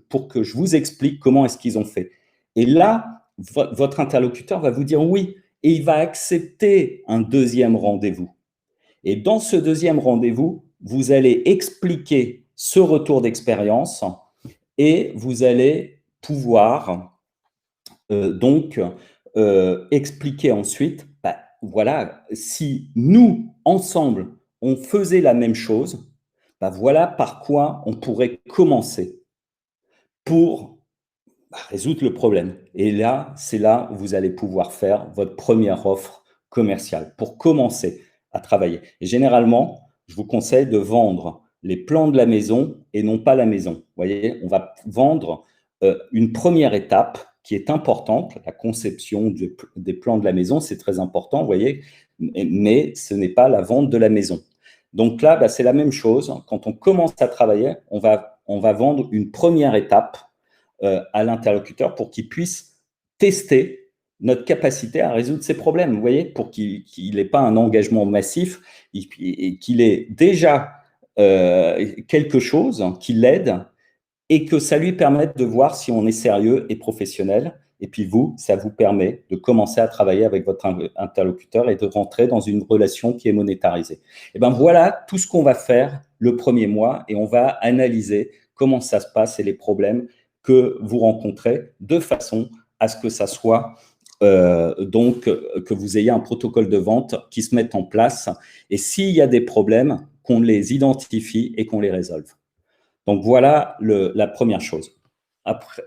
pour que je vous explique comment est-ce qu'ils ont fait? Et là, votre interlocuteur va vous dire oui, et il va accepter un deuxième rendez-vous. Et dans ce deuxième rendez-vous, vous allez expliquer ce retour d'expérience et vous allez pouvoir donc expliquer ensuite, bah, voilà, si nous, ensemble, on faisait la même chose, bah, voilà par quoi on pourrait commencer pour résoudre le problème. Et là, c'est là où vous allez pouvoir faire votre première offre commerciale pour commencer à travailler. Et généralement, je vous conseille de vendre les plans de la maison et non pas la maison. Vous voyez, on va vendre une première étape qui est importante, la conception des plans de la maison, c'est très important, vous voyez, mais ce n'est pas la vente de la maison. Donc là, bah, c'est la même chose. Quand on commence à travailler, on va vendre une première étape à l'interlocuteur pour qu'il puisse tester notre capacité à résoudre ces problèmes, vous voyez, pour qu'il n'ait pas un engagement massif et qu'il ait déjà quelque chose qui l'aide et que ça lui permette de voir si on est sérieux et professionnel. Et puis vous, ça vous permet de commencer à travailler avec votre interlocuteur et de rentrer dans une relation qui est monétarisée. Et bien voilà tout ce qu'on va faire le premier mois et on va analyser comment ça se passe et les problèmes que vous rencontrez de façon à ce que ça soit donc que vous ayez un protocole de vente qui se mette en place et s'il y a des problèmes, qu'on les identifie et qu'on les résolve. Donc, voilà la première chose. Après,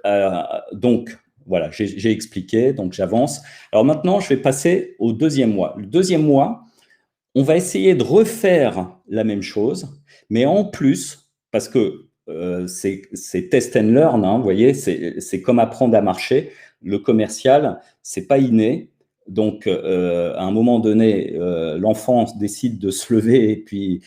donc, voilà, j'ai expliqué, donc j'avance. Alors maintenant, je vais passer au deuxième mois. Le deuxième mois, on va essayer de refaire la même chose, mais en plus, parce que c'est test and learn, hein, vous voyez, c'est comme apprendre à marcher. Le commercial, c'est pas inné. Donc, à un moment donné, l'enfant décide de se lever et puis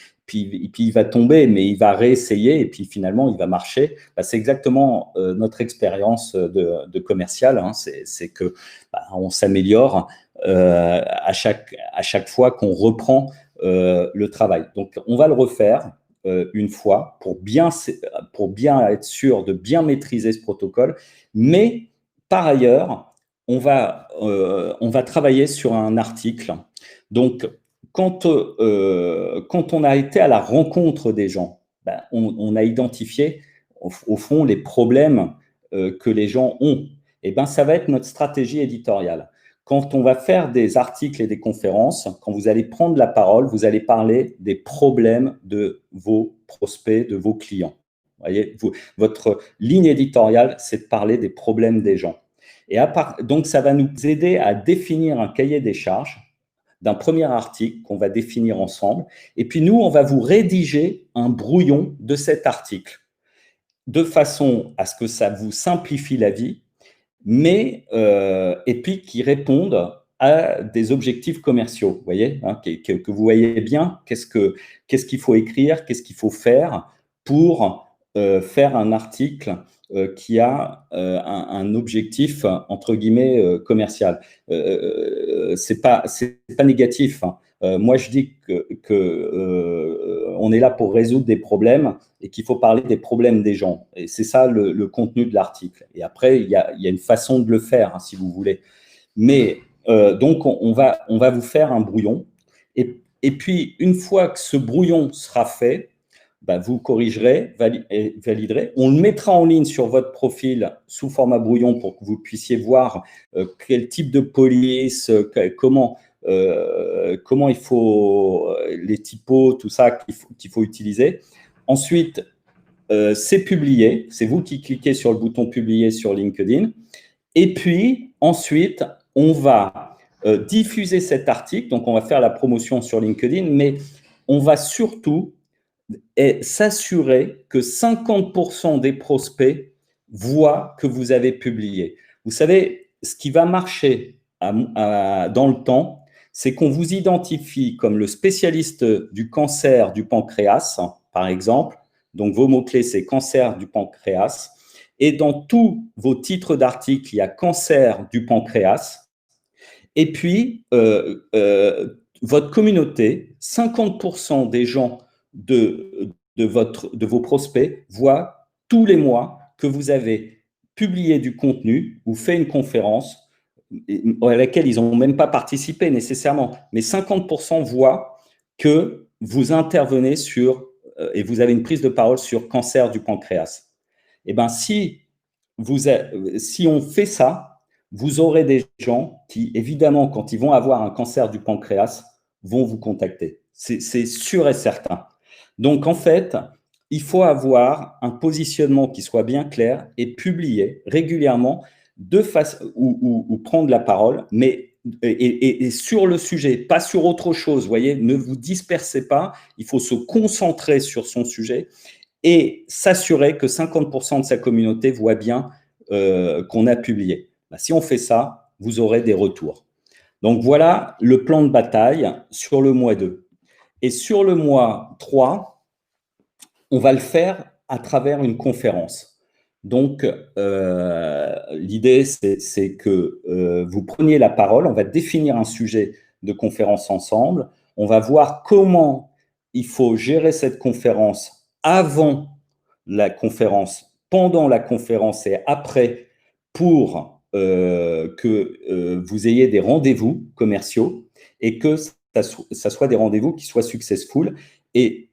il va tomber, mais il va réessayer et puis finalement, il va marcher. Bah, c'est exactement notre expérience de commercial. Hein, c'est que bah, on s'améliore à chaque fois qu'on reprend le travail. Donc, on va le refaire une fois pour bien être sûr de bien maîtriser ce protocole. Mais par ailleurs, on va travailler sur un article. Donc, quand on a été à la rencontre des gens, ben, on a identifié au fond les problèmes que les gens ont. Et ben, ça va être notre stratégie éditoriale. Quand on va faire des articles et des conférences, quand vous allez prendre la parole, vous allez parler des problèmes de vos prospects, de vos clients. Vous voyez, votre ligne éditoriale, c'est de parler des problèmes des gens. Et donc, ça va nous aider à définir un cahier des charges d'un premier article qu'on va définir ensemble. Et puis, nous, on va vous rédiger un brouillon de cet article de façon à ce que ça vous simplifie la vie, mais et puis qui répondent à des objectifs commerciaux, vous voyez, hein, que vous voyez bien qu'est-ce qu'il faut écrire, qu'est-ce qu'il faut faire pour faire un article qui a un objectif entre guillemets commercial. C'est pas négatif. Hein. Moi, je dis que on est là pour résoudre des problèmes et qu'il faut parler des problèmes des gens. Et c'est ça le contenu de l'article. Et après, il y a une façon de le faire, hein, si vous voulez. Mais donc, on va vous faire un brouillon. Et puis, une fois que ce brouillon sera fait, bah, vous corrigerez, validerez. On le mettra en ligne sur votre profil sous format brouillon pour que vous puissiez voir quel type de police, comment il faut, les typos, tout ça qu'il faut utiliser. Ensuite, c'est publié. C'est vous qui cliquez sur le bouton publier sur LinkedIn. Et puis, ensuite, on va diffuser cet article. Donc, on va faire la promotion sur LinkedIn, mais on va surtout s'assurer que 50% des prospects voient que vous avez publié. Vous savez, ce qui va marcher dans le temps, c'est qu'on vous identifie comme le spécialiste du cancer du pancréas, par exemple. Donc, vos mots-clés, c'est cancer du pancréas. Et dans tous vos titres d'articles, il y a cancer du pancréas. Et puis, votre communauté, 50% des gens de vos prospects voient tous les mois que vous avez publié du contenu ou fait une conférence à laquelle ils n'ont même pas participé nécessairement, mais 50% voient que vous intervenez sur, et vous avez une prise de parole sur cancer du pancréas. Eh bien, si on fait ça, vous aurez des gens qui, évidemment, quand ils vont avoir un cancer du pancréas, vont vous contacter. C'est sûr et certain. Donc, en fait, il faut avoir un positionnement qui soit bien clair et publier régulièrement ou prendre la parole, mais et sur le sujet, pas sur autre chose. Voyez, ne vous dispersez pas. Il faut se concentrer sur son sujet et s'assurer que 50% de sa communauté voit bien qu'on a publié. Bah, si on fait ça, vous aurez des retours. Donc voilà le plan de bataille sur le mois 2. Et sur le mois 3, on va le faire à travers une conférence. Donc, l'idée, c'est que vous preniez la parole, on va définir un sujet de conférence ensemble, on va voir comment il faut gérer cette conférence avant la conférence, pendant la conférence et après pour que vous ayez des rendez-vous commerciaux et que ça soit des rendez-vous qui soient successful. Et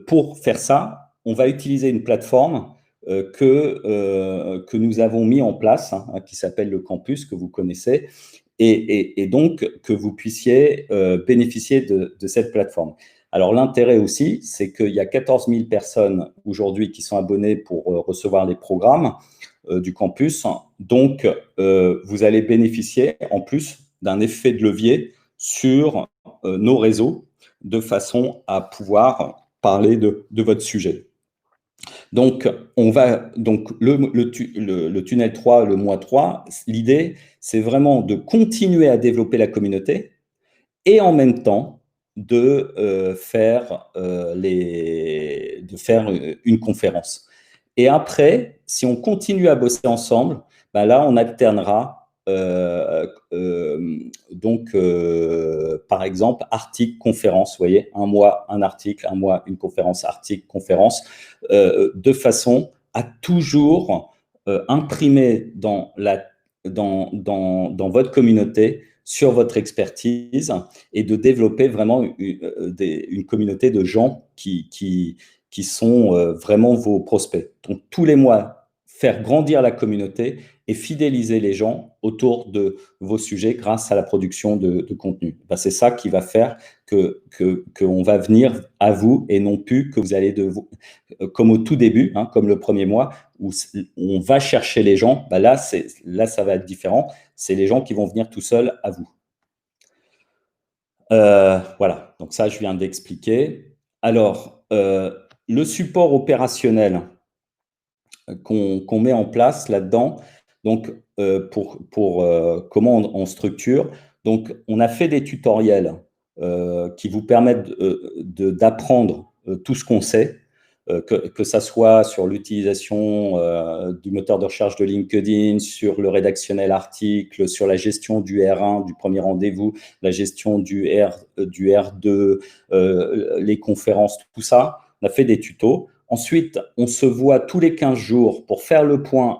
pour faire ça, on va utiliser une plateforme que nous avons mis en place, hein, qui s'appelle le Campus, que vous connaissez, et donc que vous puissiez bénéficier de cette plateforme. Alors l'intérêt aussi, c'est qu'il y a 14 000 personnes aujourd'hui qui sont abonnées pour recevoir les programmes du Campus. Donc, vous allez bénéficier en plus d'un effet de levier sur nos réseaux de façon à pouvoir parler de votre sujet. Donc, le tunnel 3, le mois 3, l'idée, c'est vraiment de continuer à développer la communauté et en même temps de faire une conférence. Et après, si on continue à bosser ensemble, ben là, on alternera par exemple, article, conférence, vous voyez, un mois, un article, un mois, une conférence, article, conférence, de façon à toujours imprimer dans votre communauté sur votre expertise et de développer vraiment une communauté de gens qui sont vraiment vos prospects. Donc, tous les mois, faire grandir la communauté et fidéliser les gens autour de vos sujets grâce à la production de contenu. Ben, c'est ça qui va faire qu'on va venir à vous et non plus que vous allez comme au tout début, hein, comme le premier mois, où on va chercher les gens. Ben là, ça va être différent. C'est les gens qui vont venir tout seuls à vous. Voilà, donc ça, je viens d'expliquer. Alors, le support opérationnel qu'on met en place là-dedans, donc pour comment on structure. Donc, on a fait des tutoriels qui vous permettent d'apprendre tout ce qu'on sait, que ça soit sur l'utilisation du moteur de recherche de LinkedIn, sur le rédactionnel article, sur la gestion du R1, du premier rendez-vous, la gestion du R2, les conférences, tout ça. On a fait des tutos. Ensuite, on se voit tous les 15 jours pour faire le point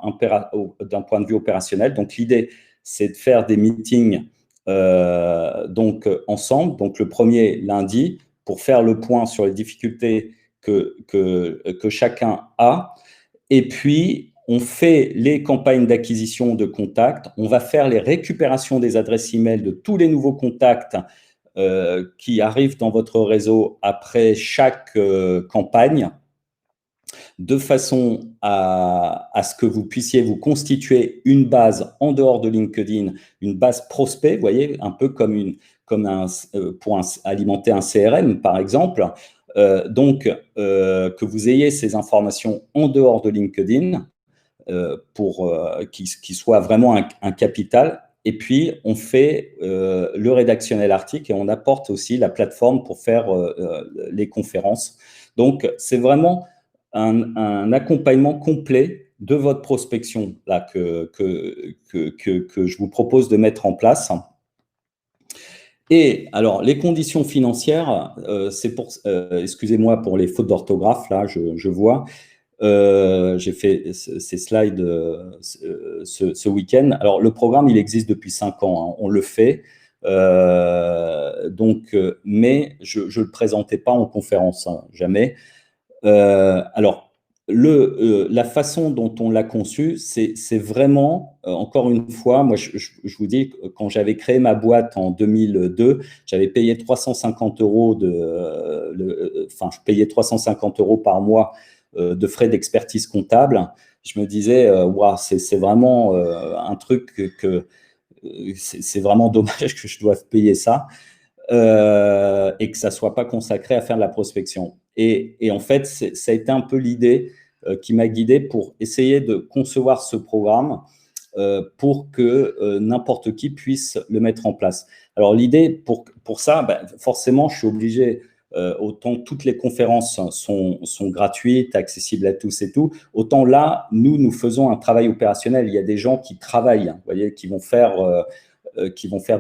d'un point de vue opérationnel. Donc, l'idée, c'est de faire des meetings ensemble. Donc, le premier lundi, pour faire le point sur les difficultés que chacun a. Et puis, on fait les campagnes d'acquisition de contacts. On va faire les récupérations des adresses email de tous les nouveaux contacts qui arrivent dans votre réseau après chaque campagne, de façon à ce que vous puissiez vous constituer une base en dehors de LinkedIn, une base prospect, vous voyez, un peu pour alimenter un CRM, par exemple. Que vous ayez ces informations en dehors de LinkedIn pour qui soit vraiment un capital. Et puis, on fait le rédactionnel article et on apporte aussi la plateforme pour faire les conférences. Donc, c'est vraiment un accompagnement complet de votre prospection là, que je vous propose de mettre en place. Et alors, les conditions financières, c'est pour, excusez-moi pour les fautes d'orthographe, là, je vois. J'ai fait ces slides ce week-end. Alors, le programme, il existe depuis 5 ans, hein, on le fait. Mais je ne le présentais pas en conférence, hein, jamais. Alors, la façon dont on l'a conçu, c'est vraiment, encore une fois, moi je vous dis, quand j'avais créé ma boîte en 2002, j'avais payé 350 euros enfin, je payais 350 euros par mois de frais d'expertise comptable. Je me disais, wow, c'est vraiment un truc c'est vraiment dommage que je doive payer ça. Et que ça ne soit pas consacré à faire de la prospection. Et en fait, ça a été un peu l'idée qui m'a guidé pour essayer de concevoir ce programme pour que n'importe qui puisse le mettre en place. Alors l'idée, pour ça, ben, forcément, je suis obligé, autant toutes les conférences sont gratuites, accessibles à tous et tout, autant là, nous faisons un travail opérationnel. Il y a des gens qui travaillent, vous voyez, qui vont faire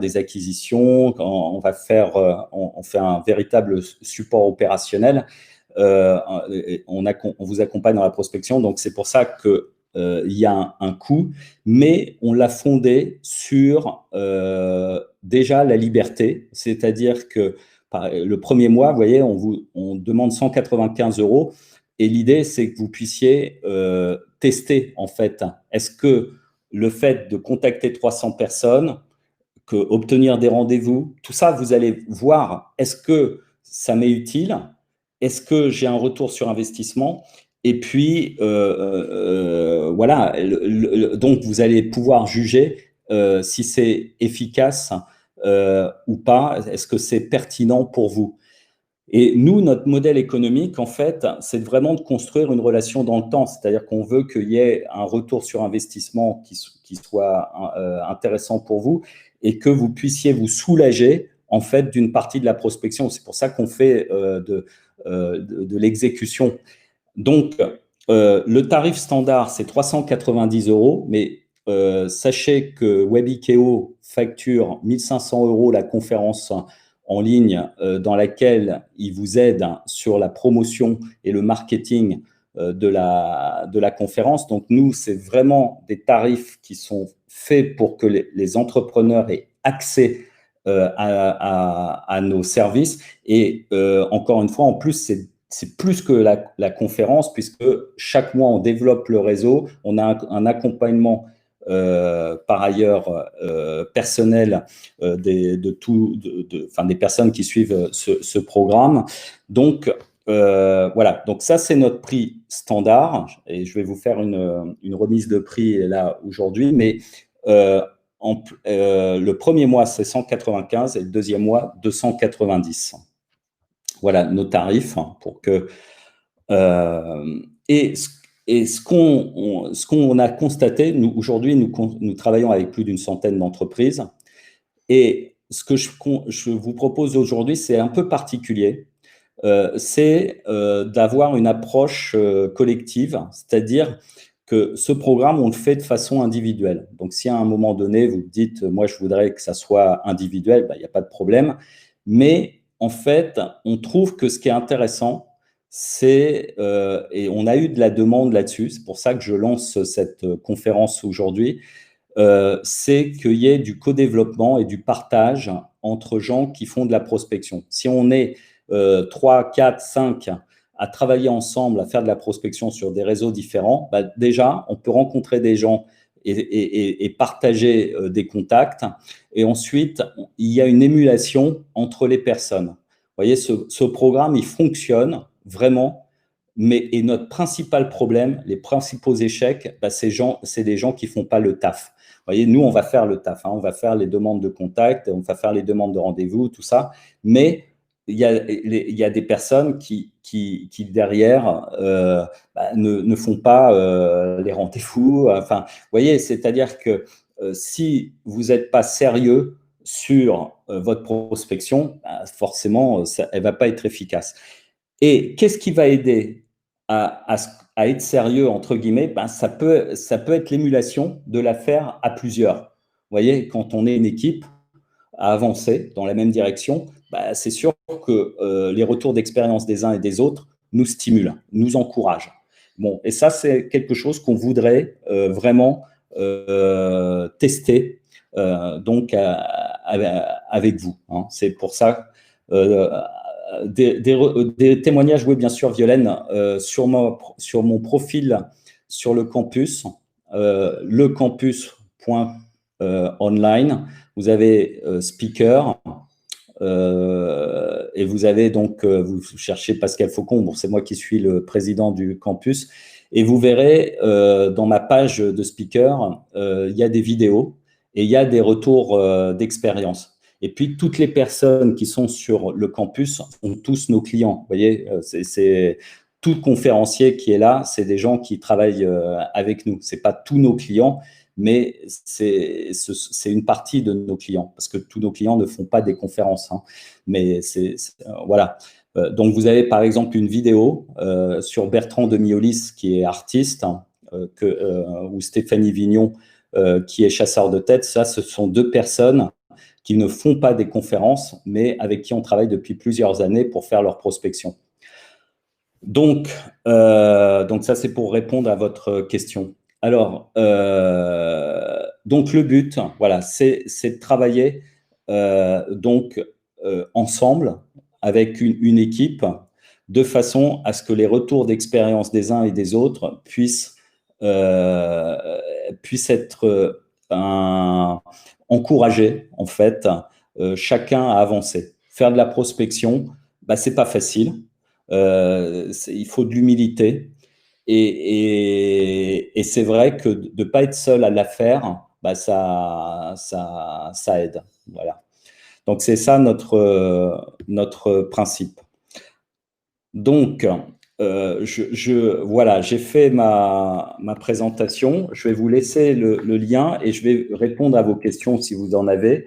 des acquisitions, on fait un véritable support opérationnel. On vous accompagne dans la prospection, donc c'est pour ça que il y a un coût, mais on l'a fondé sur déjà la liberté, c'est-à-dire que le premier mois, vous voyez, on demande 195 euros, et l'idée, c'est que vous puissiez tester, en fait, est-ce que le fait de contacter 300 personnes, obtenir des rendez-vous, tout ça, vous allez voir, est-ce que ça m'est utile? Est-ce que j'ai un retour sur investissement? Et puis, voilà, donc vous allez pouvoir juger si c'est efficace ou pas, est-ce que c'est pertinent pour vous? Et nous, notre modèle économique, en fait, c'est vraiment de construire une relation dans le temps. C'est-à-dire qu'on veut qu'il y ait un retour sur investissement qui soit intéressant pour vous et que vous puissiez vous soulager, en fait, d'une partie de la prospection. C'est pour ça qu'on fait de l'exécution. Donc, le tarif standard, c'est 390 euros, mais sachez que Webikeo facture 1500 euros la conférence en ligne dans laquelle il vous aide sur la promotion et le marketing de la conférence. Donc, nous, c'est vraiment des tarifs qui sont faits pour que les entrepreneurs aient accès à nos services. Et encore une fois, en plus, c'est plus que la conférence, puisque chaque mois, on développe le réseau, on a un accompagnement par ailleurs personnel des personnes qui suivent ce programme. Donc, voilà, donc ça, c'est notre prix standard, et je vais vous faire une remise de prix là aujourd'hui, mais le premier mois, c'est 195 et le deuxième mois, 290. Voilà nos tarifs pour que et ce qu'on a constaté, nous aujourd'hui, nous travaillons avec plus d'une centaine d'entreprises, et ce que je vous propose aujourd'hui, c'est un peu particulier. C'est d'avoir une approche collective, c'est-à-dire que ce programme, on le fait de façon individuelle. Donc, si à un moment donné, vous dites, moi, je voudrais que ça soit individuel, ben, il n'y a pas de problème. Mais en fait, on trouve que ce qui est intéressant, et on a eu de la demande là-dessus, c'est pour ça que je lance cette conférence aujourd'hui, c'est qu'il y ait du co-développement et du partage entre gens qui font de la prospection. Si on est 3, 4, 5 à travailler ensemble, à faire de la prospection sur des réseaux différents, bah déjà, on peut rencontrer des gens et partager des contacts. Et ensuite, il y a une émulation entre les personnes. Vous voyez, ce programme, il fonctionne vraiment, et notre principal problème, les principaux échecs, bah, c'est des gens qui ne font pas le taf. Vous voyez, nous, on va faire le taf, hein, on va faire les demandes de contact, on va faire les demandes de rendez-vous, tout ça, mais il y a des personnes qui derrière, bah, ne font pas les rendez-vous. Enfin, vous voyez, c'est-à-dire que si vous n'êtes pas sérieux sur votre prospection, bah, forcément, elle ne va pas être efficace. Et qu'est-ce qui va aider à être sérieux, entre guillemets, ben, ça peut être l'émulation de la faire à plusieurs. Vous voyez, quand on est une équipe à avancer dans la même direction, bah, c'est sûr que les retours d'expérience des uns et des autres nous stimulent, nous encouragent. Bon, et ça, c'est quelque chose qu'on voudrait vraiment tester donc avec vous. Hein. C'est pour ça euh, des témoignages, oui, bien sûr, Violaine, sur mon profil sur le campus, lecampus.online. Vous avez speaker, et vous avez donc, vous cherchez Pascal Faucon, bon, c'est moi qui suis le président du campus, et vous verrez dans ma page de speaker, il y a des vidéos et il y a des retours d'expérience. Et puis, toutes les personnes qui sont sur le campus sont tous nos clients. Vous voyez, c'est tout conférencier qui est là, c'est des gens qui travaillent avec nous. C'est pas tous nos clients, mais c'est une partie de nos clients, parce que tous nos clients ne font pas des conférences. Hein. Mais voilà. Donc, vous avez par exemple une vidéo sur Bertrand de Miolis, qui est artiste, hein, ou Stéphanie Vignon, qui est chasseur de tête. Ça, ce sont deux personnes qui ne font pas des conférences, mais avec qui on travaille depuis plusieurs années pour faire leur prospection. Donc ça, c'est pour répondre à votre question. Alors, donc le but, voilà, c'est de travailler donc ensemble avec une équipe, de façon à ce que les retours d'expérience des uns et des autres puissent être encouragés, en fait, chacun à avancer. Faire de la prospection, bah, c'est pas facile. Il faut de l'humilité. Et c'est vrai que de ne pas être seul à la faire, bah ça aide. Voilà. Donc, c'est ça notre principe. Donc, voilà, j'ai fait ma présentation. Je vais vous laisser le lien et je vais répondre à vos questions si vous en avez.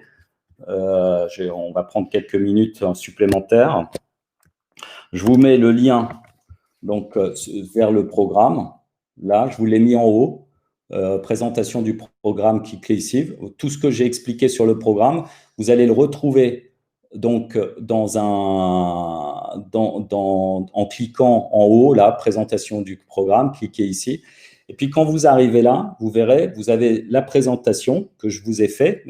On va prendre quelques minutes supplémentaires. Je vous mets le lien donc vers le programme. Là, je vous l'ai mis en haut. Présentation du programme qui est ici. Tout ce que j'ai expliqué sur le programme, vous allez le retrouver donc en cliquant en haut, là, présentation du programme, cliquez ici. Et puis quand vous arrivez là, vous verrez, vous avez la présentation que je vous ai faite.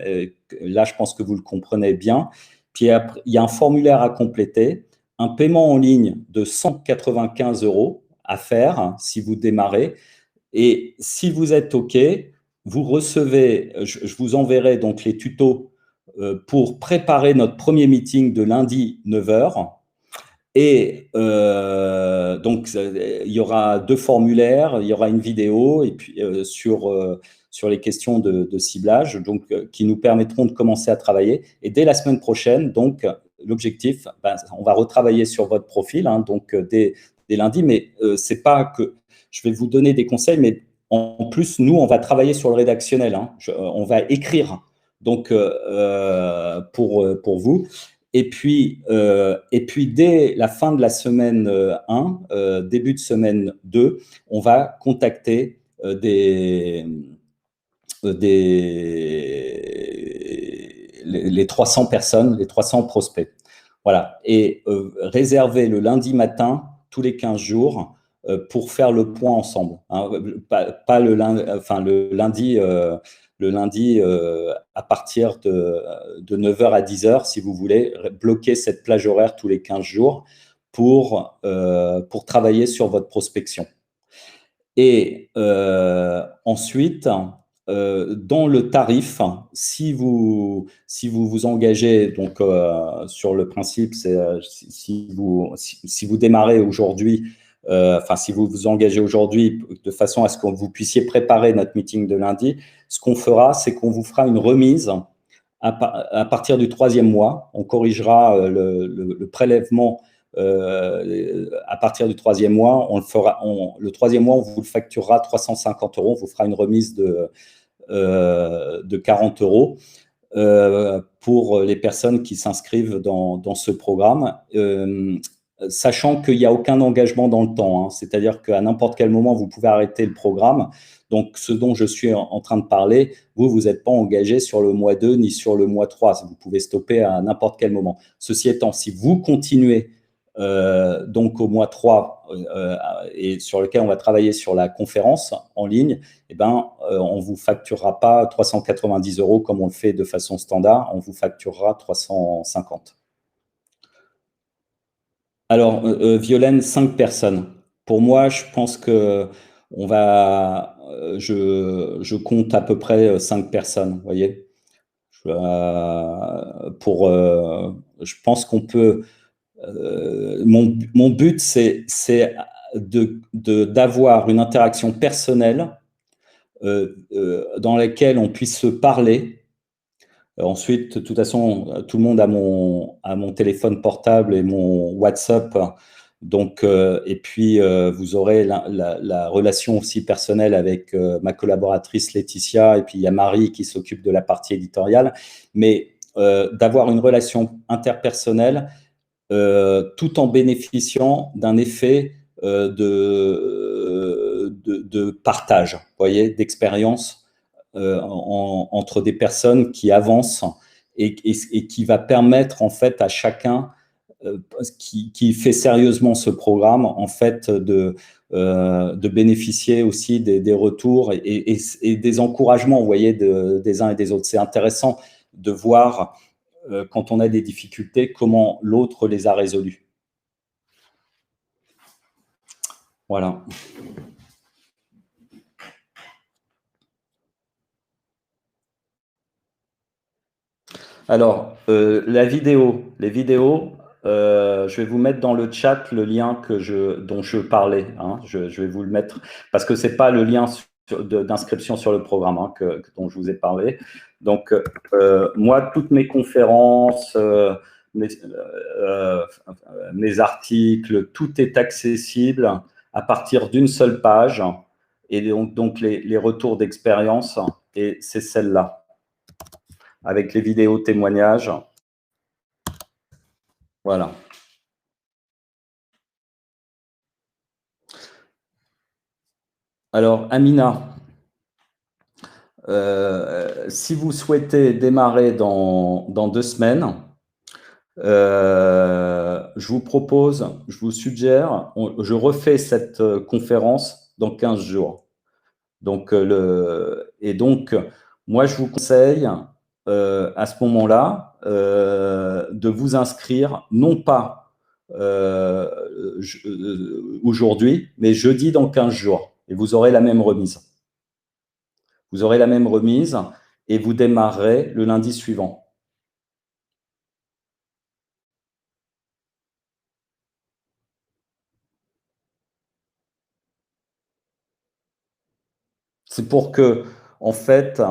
Là, je pense que vous le comprenez bien. Puis il y a un formulaire à compléter, un paiement en ligne de 195 € à faire hein, si vous démarrez. Et si vous êtes OK, vous recevez, je vous enverrai donc les tutos pour préparer notre premier meeting de lundi 9h. Et donc, il y aura 2 formulaires, il y aura une vidéo et puis sur les questions de ciblage, donc qui nous permettront de commencer à travailler. Et dès la semaine prochaine, donc l'objectif, ben, on va retravailler sur votre profil, hein, donc dès lundi. Mais c'est pas que je vais vous donner des conseils, mais en plus, nous, on va travailler sur le rédactionnel. Hein. On va écrire donc pour vous. Et puis, dès la fin de la semaine 1, début de semaine 2, on va contacter les 300 personnes, les 300 prospects. Voilà. Et réserver le lundi matin, tous les 15 jours, pour faire le point ensemble. Hein. Pas le lundi, enfin le lundi à partir de 9h à 10h, si vous voulez, bloquer cette plage horaire tous les 15 jours pour travailler sur votre prospection. Et ensuite, dans le tarif, si vous vous engagez, donc sur le principe, c'est si vous démarrez aujourd'hui, enfin si vous vous engagez aujourd'hui de façon à ce que vous puissiez préparer notre meeting de lundi, ce qu'on fera, c'est qu'on vous fera une remise à partir du 3e mois. On corrigera le prélèvement à partir du 3e mois. Le 3e mois, on vous le facturera 350 €. On vous fera une remise de 40 € pour les personnes qui s'inscrivent dans ce programme. sachant qu'il n'y a aucun engagement dans le temps, hein. C'est-à-dire qu'à n'importe quel moment, vous pouvez arrêter le programme. Donc, ce dont je suis en train de parler, vous n'êtes pas engagé sur le mois 2 ni sur le mois 3. Vous pouvez stopper à n'importe quel moment. Ceci étant, si vous continuez donc au mois 3 et sur lequel on va travailler sur la conférence en ligne, eh ben, on ne vous facturera pas 390 € comme on le fait de façon standard, on vous facturera 350. Alors, Violaine, 5 personnes. Pour moi, je pense que on va, je compte à peu près 5 personnes, vous voyez. Je pense qu'on peut. Mon but, c'est d'avoir une interaction personnelle dans laquelle on puisse se parler. Ensuite, de toute façon, tout le monde a mon téléphone portable et mon WhatsApp. Donc, et puis, vous aurez la relation aussi personnelle avec ma collaboratrice Laetitia, et puis il y a Marie qui s'occupe de la partie éditoriale. Mais d'avoir une relation interpersonnelle tout en bénéficiant d'un effet de partage, vous voyez, d'expérience entre des personnes qui avancent et qui va permettre en fait à chacun qui fait sérieusement ce programme en fait de bénéficier aussi des retours et des encouragements, vous voyez, des uns et des autres. C'est intéressant de voir quand on a des difficultés, comment l'autre les a résolues. Voilà. Alors, les vidéos, je vais vous mettre dans le chat le lien dont je parlais, hein. Je vais vous le mettre, parce que ce n'est pas le lien d'inscription sur le programme dont je vous ai parlé. Donc, moi, toutes mes conférences, mes articles, tout est accessible à partir d'une seule page, et donc les retours d'expérience, et c'est celle-là, avec les vidéos témoignages. Voilà. Alors, Amina, si vous souhaitez démarrer dans 2 semaines, je vous propose, je vous suggère, je refais cette conférence dans 15 jours. Donc, moi, je vous conseille à ce moment-là de vous inscrire, non pas aujourd'hui, mais jeudi dans 15 jours. Et vous aurez la même remise. Vous aurez la même remise et vous démarrerez le lundi suivant. C'est pour que, en fait,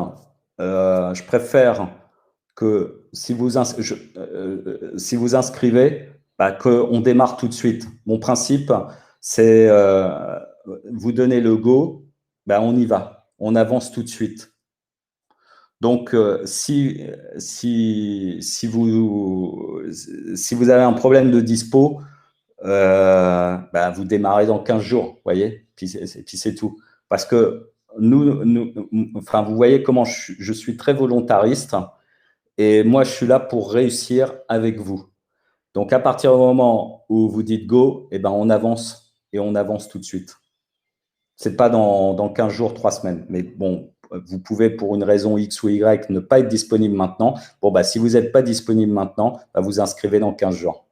je préfère que si vous inscrivez, qu'on démarre tout de suite. Mon principe, c'est vous donner le go, on y va, on avance tout de suite. Donc, si vous avez un problème de dispo, vous démarrez dans 15 jours, vous voyez, puis c'est tout. Parce que enfin, vous voyez comment je suis très volontariste, et moi, je suis là pour réussir avec vous. Donc, à partir du moment où vous dites go, on avance, et on avance tout de suite. Ce n'est pas dans 15 jours, 3 semaines. Mais bon, vous pouvez, pour une raison X ou Y, ne pas être disponible maintenant. Bon, si vous n'êtes pas disponible maintenant, vous inscrivez dans 15 jours.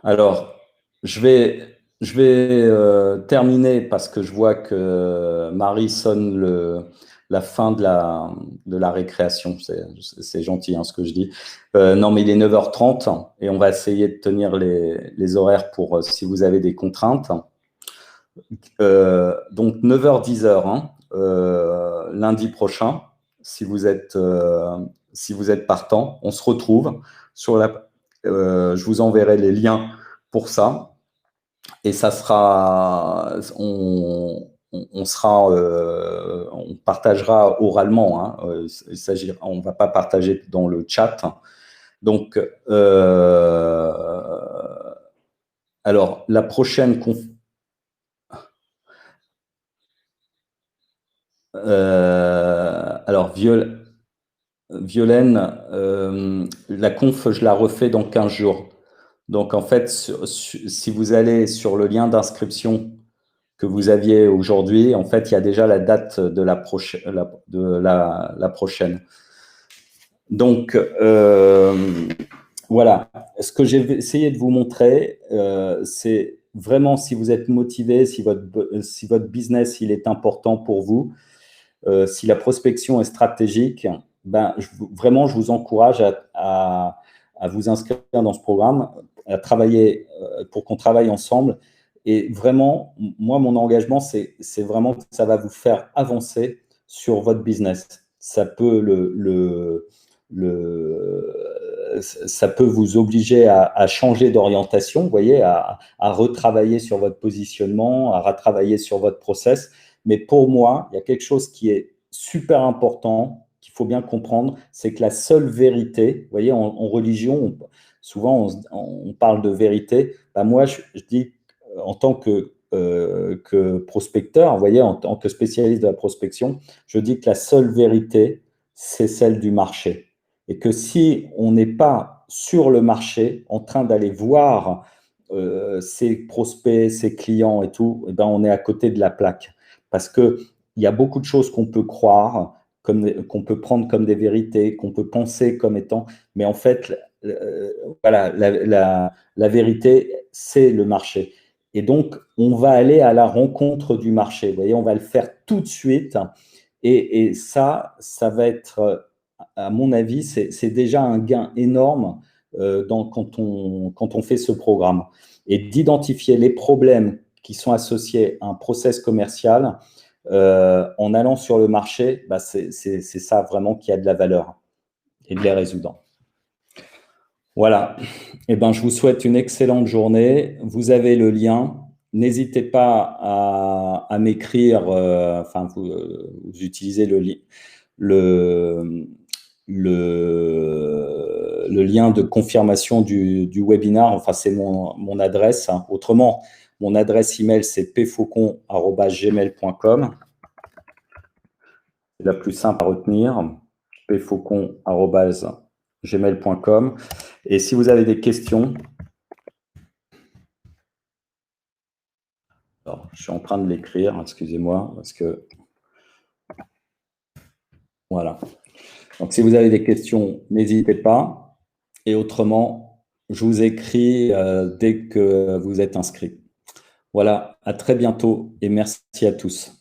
Alors, je vais terminer parce que je vois que Marie sonne la fin de la récréation. C'est gentil ce que je dis. Non, mais il est 9h30 et on va essayer de tenir les horaires pour si vous avez des contraintes. Donc 9h, 10h, lundi prochain, si vous êtes partant, on se retrouve sur je vous enverrai les liens pour ça. Et ça sera, on partagera oralement. Hein, on ne va pas partager dans le chat. Donc, alors, la prochaine alors, Violaine, la conf, je la refais dans 15 jours. Donc, en fait, si vous allez sur le lien d'inscription que vous aviez aujourd'hui, en fait, il y a déjà la date de la prochaine. Donc, voilà. Ce que j'ai essayé de vous montrer, c'est vraiment si vous êtes motivé, si votre business il est important pour vous, si la prospection est stratégique, ben, vraiment, je vous encourage à vous inscrire dans ce programme, à travailler pour qu'on travaille ensemble. Et vraiment, moi, mon engagement, c'est vraiment que ça va vous faire avancer sur votre business. Ça peut ça peut vous obliger à changer d'orientation, vous voyez, à retravailler sur votre positionnement, à retravailler sur votre process. Mais pour moi, il y a quelque chose qui est super important, qu'il faut bien comprendre, c'est que la seule vérité, vous voyez, en religion, souvent on parle de vérité. Ben moi, je dis en tant que prospecteur, vous voyez, en tant que spécialiste de la prospection, je dis que la seule vérité, c'est celle du marché. Et que si on n'est pas sur le marché, en train d'aller voir ses prospects, ses clients et tout, eh ben on est à côté de la plaque. Parce qu'il y a beaucoup de choses qu'on peut croire, qu'on peut prendre comme des vérités, qu'on peut penser comme étant, mais en fait, voilà, la vérité, c'est le marché. Et donc, on va aller à la rencontre du marché. Vous voyez, on va le faire tout de suite. Et ça va être, à mon avis, c'est déjà un gain énorme quand on fait ce programme. Et d'identifier les problèmes qui sont associés à un process commercial en allant sur le marché, bah c'est ça vraiment qui a de la valeur et de les résoudre. Voilà. Eh ben, je vous souhaite une excellente journée. Vous avez le lien. N'hésitez pas à m'écrire. Enfin, vous utilisez le, le lien de confirmation du webinar. Enfin, c'est mon adresse. Autrement, mon adresse email, c'est pfaucon@gmail.com. C'est la plus simple à retenir. pfaucon@gmail.com. Et si vous avez des questions, alors, je suis en train de l'écrire, excusez-moi, parce que voilà. Donc, si vous avez des questions, n'hésitez pas. Et autrement, je vous écris dès que vous êtes inscrit. Voilà, à très bientôt et merci à tous.